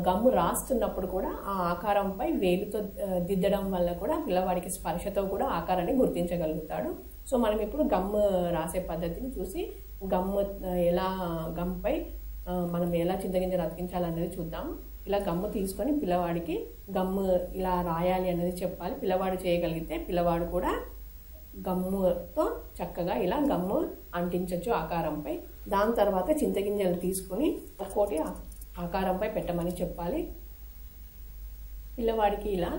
గమ్ము రాస్తున్నప్పుడు కూడా ఆ ఆకారంపై వేలుతో దిద్దడం వల్ల కూడా పిల్లవాడికి స్పర్శతో కూడా ఆకారాన్ని గుర్తించగలుగుతాడు. సో మనం ఇప్పుడు గమ్ము రాసే పద్ధతిని చూసి గమ్పై మనం ఎలా చింతగింజలు అతికించాలనేది చూద్దాం. ఇలా గమ్ము తీసుకొని పిల్లవాడికి గమ్ము ఇలా రాయాలి అనేది చెప్పాలి. పిల్లవాడు చేయగలిగితే పిల్లవాడు కూడా గమ్ముతో చక్కగా ఇలా గమ్ము అంటించవచ్చు ఆకారంపై. దాని తర్వాత చింతగింజలు తీసుకొని ఒక్కోటి ఆకారంపై పెట్టమని చెప్పాలి. పిల్లవాడికి ఇలా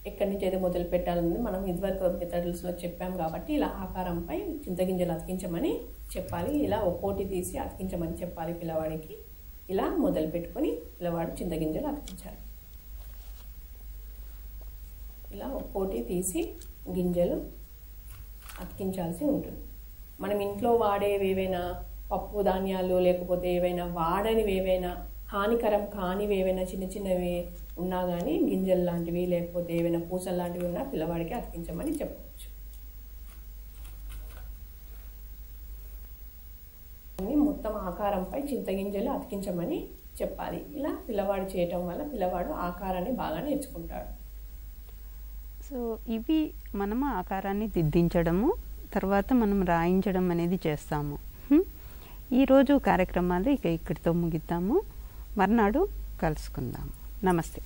ఎక్కడి నుంచి అయితే మొదలు పెట్టాలని మనం ఇదివరకు మెథడ్స్లో చెప్పాం కాబట్టి ఇలా ఆకారంపై చింతగింజలు అతికించమని చెప్పాలి. ఇలా ఒక్కోటి తీసి అతికించమని చెప్పాలి పిల్లవాడికి. ఇలా మొదలు పెట్టుకొని పిల్లవాడు చింతగింజలు అతికించాలి. ఇలా ఒక్కోటి తీసి గింజలు అతికించాల్సి ఉంటుంది. మనం ఇంట్లో వాడేవి ఏవైనా పప్పు ధాన్యాలు లేకపోతే ఏవైనా వాడనివి ఏవైనా హానికరం కానివి ఏవైనా చిన్న చిన్నవి ఉన్నా కానీ గింజలు లాంటివి లేకపోతే ఏవైనా పూసలు లాంటివి ఉన్నా పిల్లవాడికి అతికించమని చెప్పవచ్చు. మొత్తం ఆకారంపై చింతగింజలు అతికించమని చెప్పాలి. ఇలా పిల్లవాడు చేయటం వల్ల పిల్లవాడు ఆకారాన్ని బాగా నేర్చుకుంటాడు. సో ఇవి మనము ఆకారాన్ని దిద్దించడము, తర్వాత మనం రాయించడం అనేది చేస్తాము. ఈరోజు కార్యక్రమాలు ఇక ఇక్కడితో ముగిద్దాము. మర్నాడు కలుసుకుందాము. నమస్తే.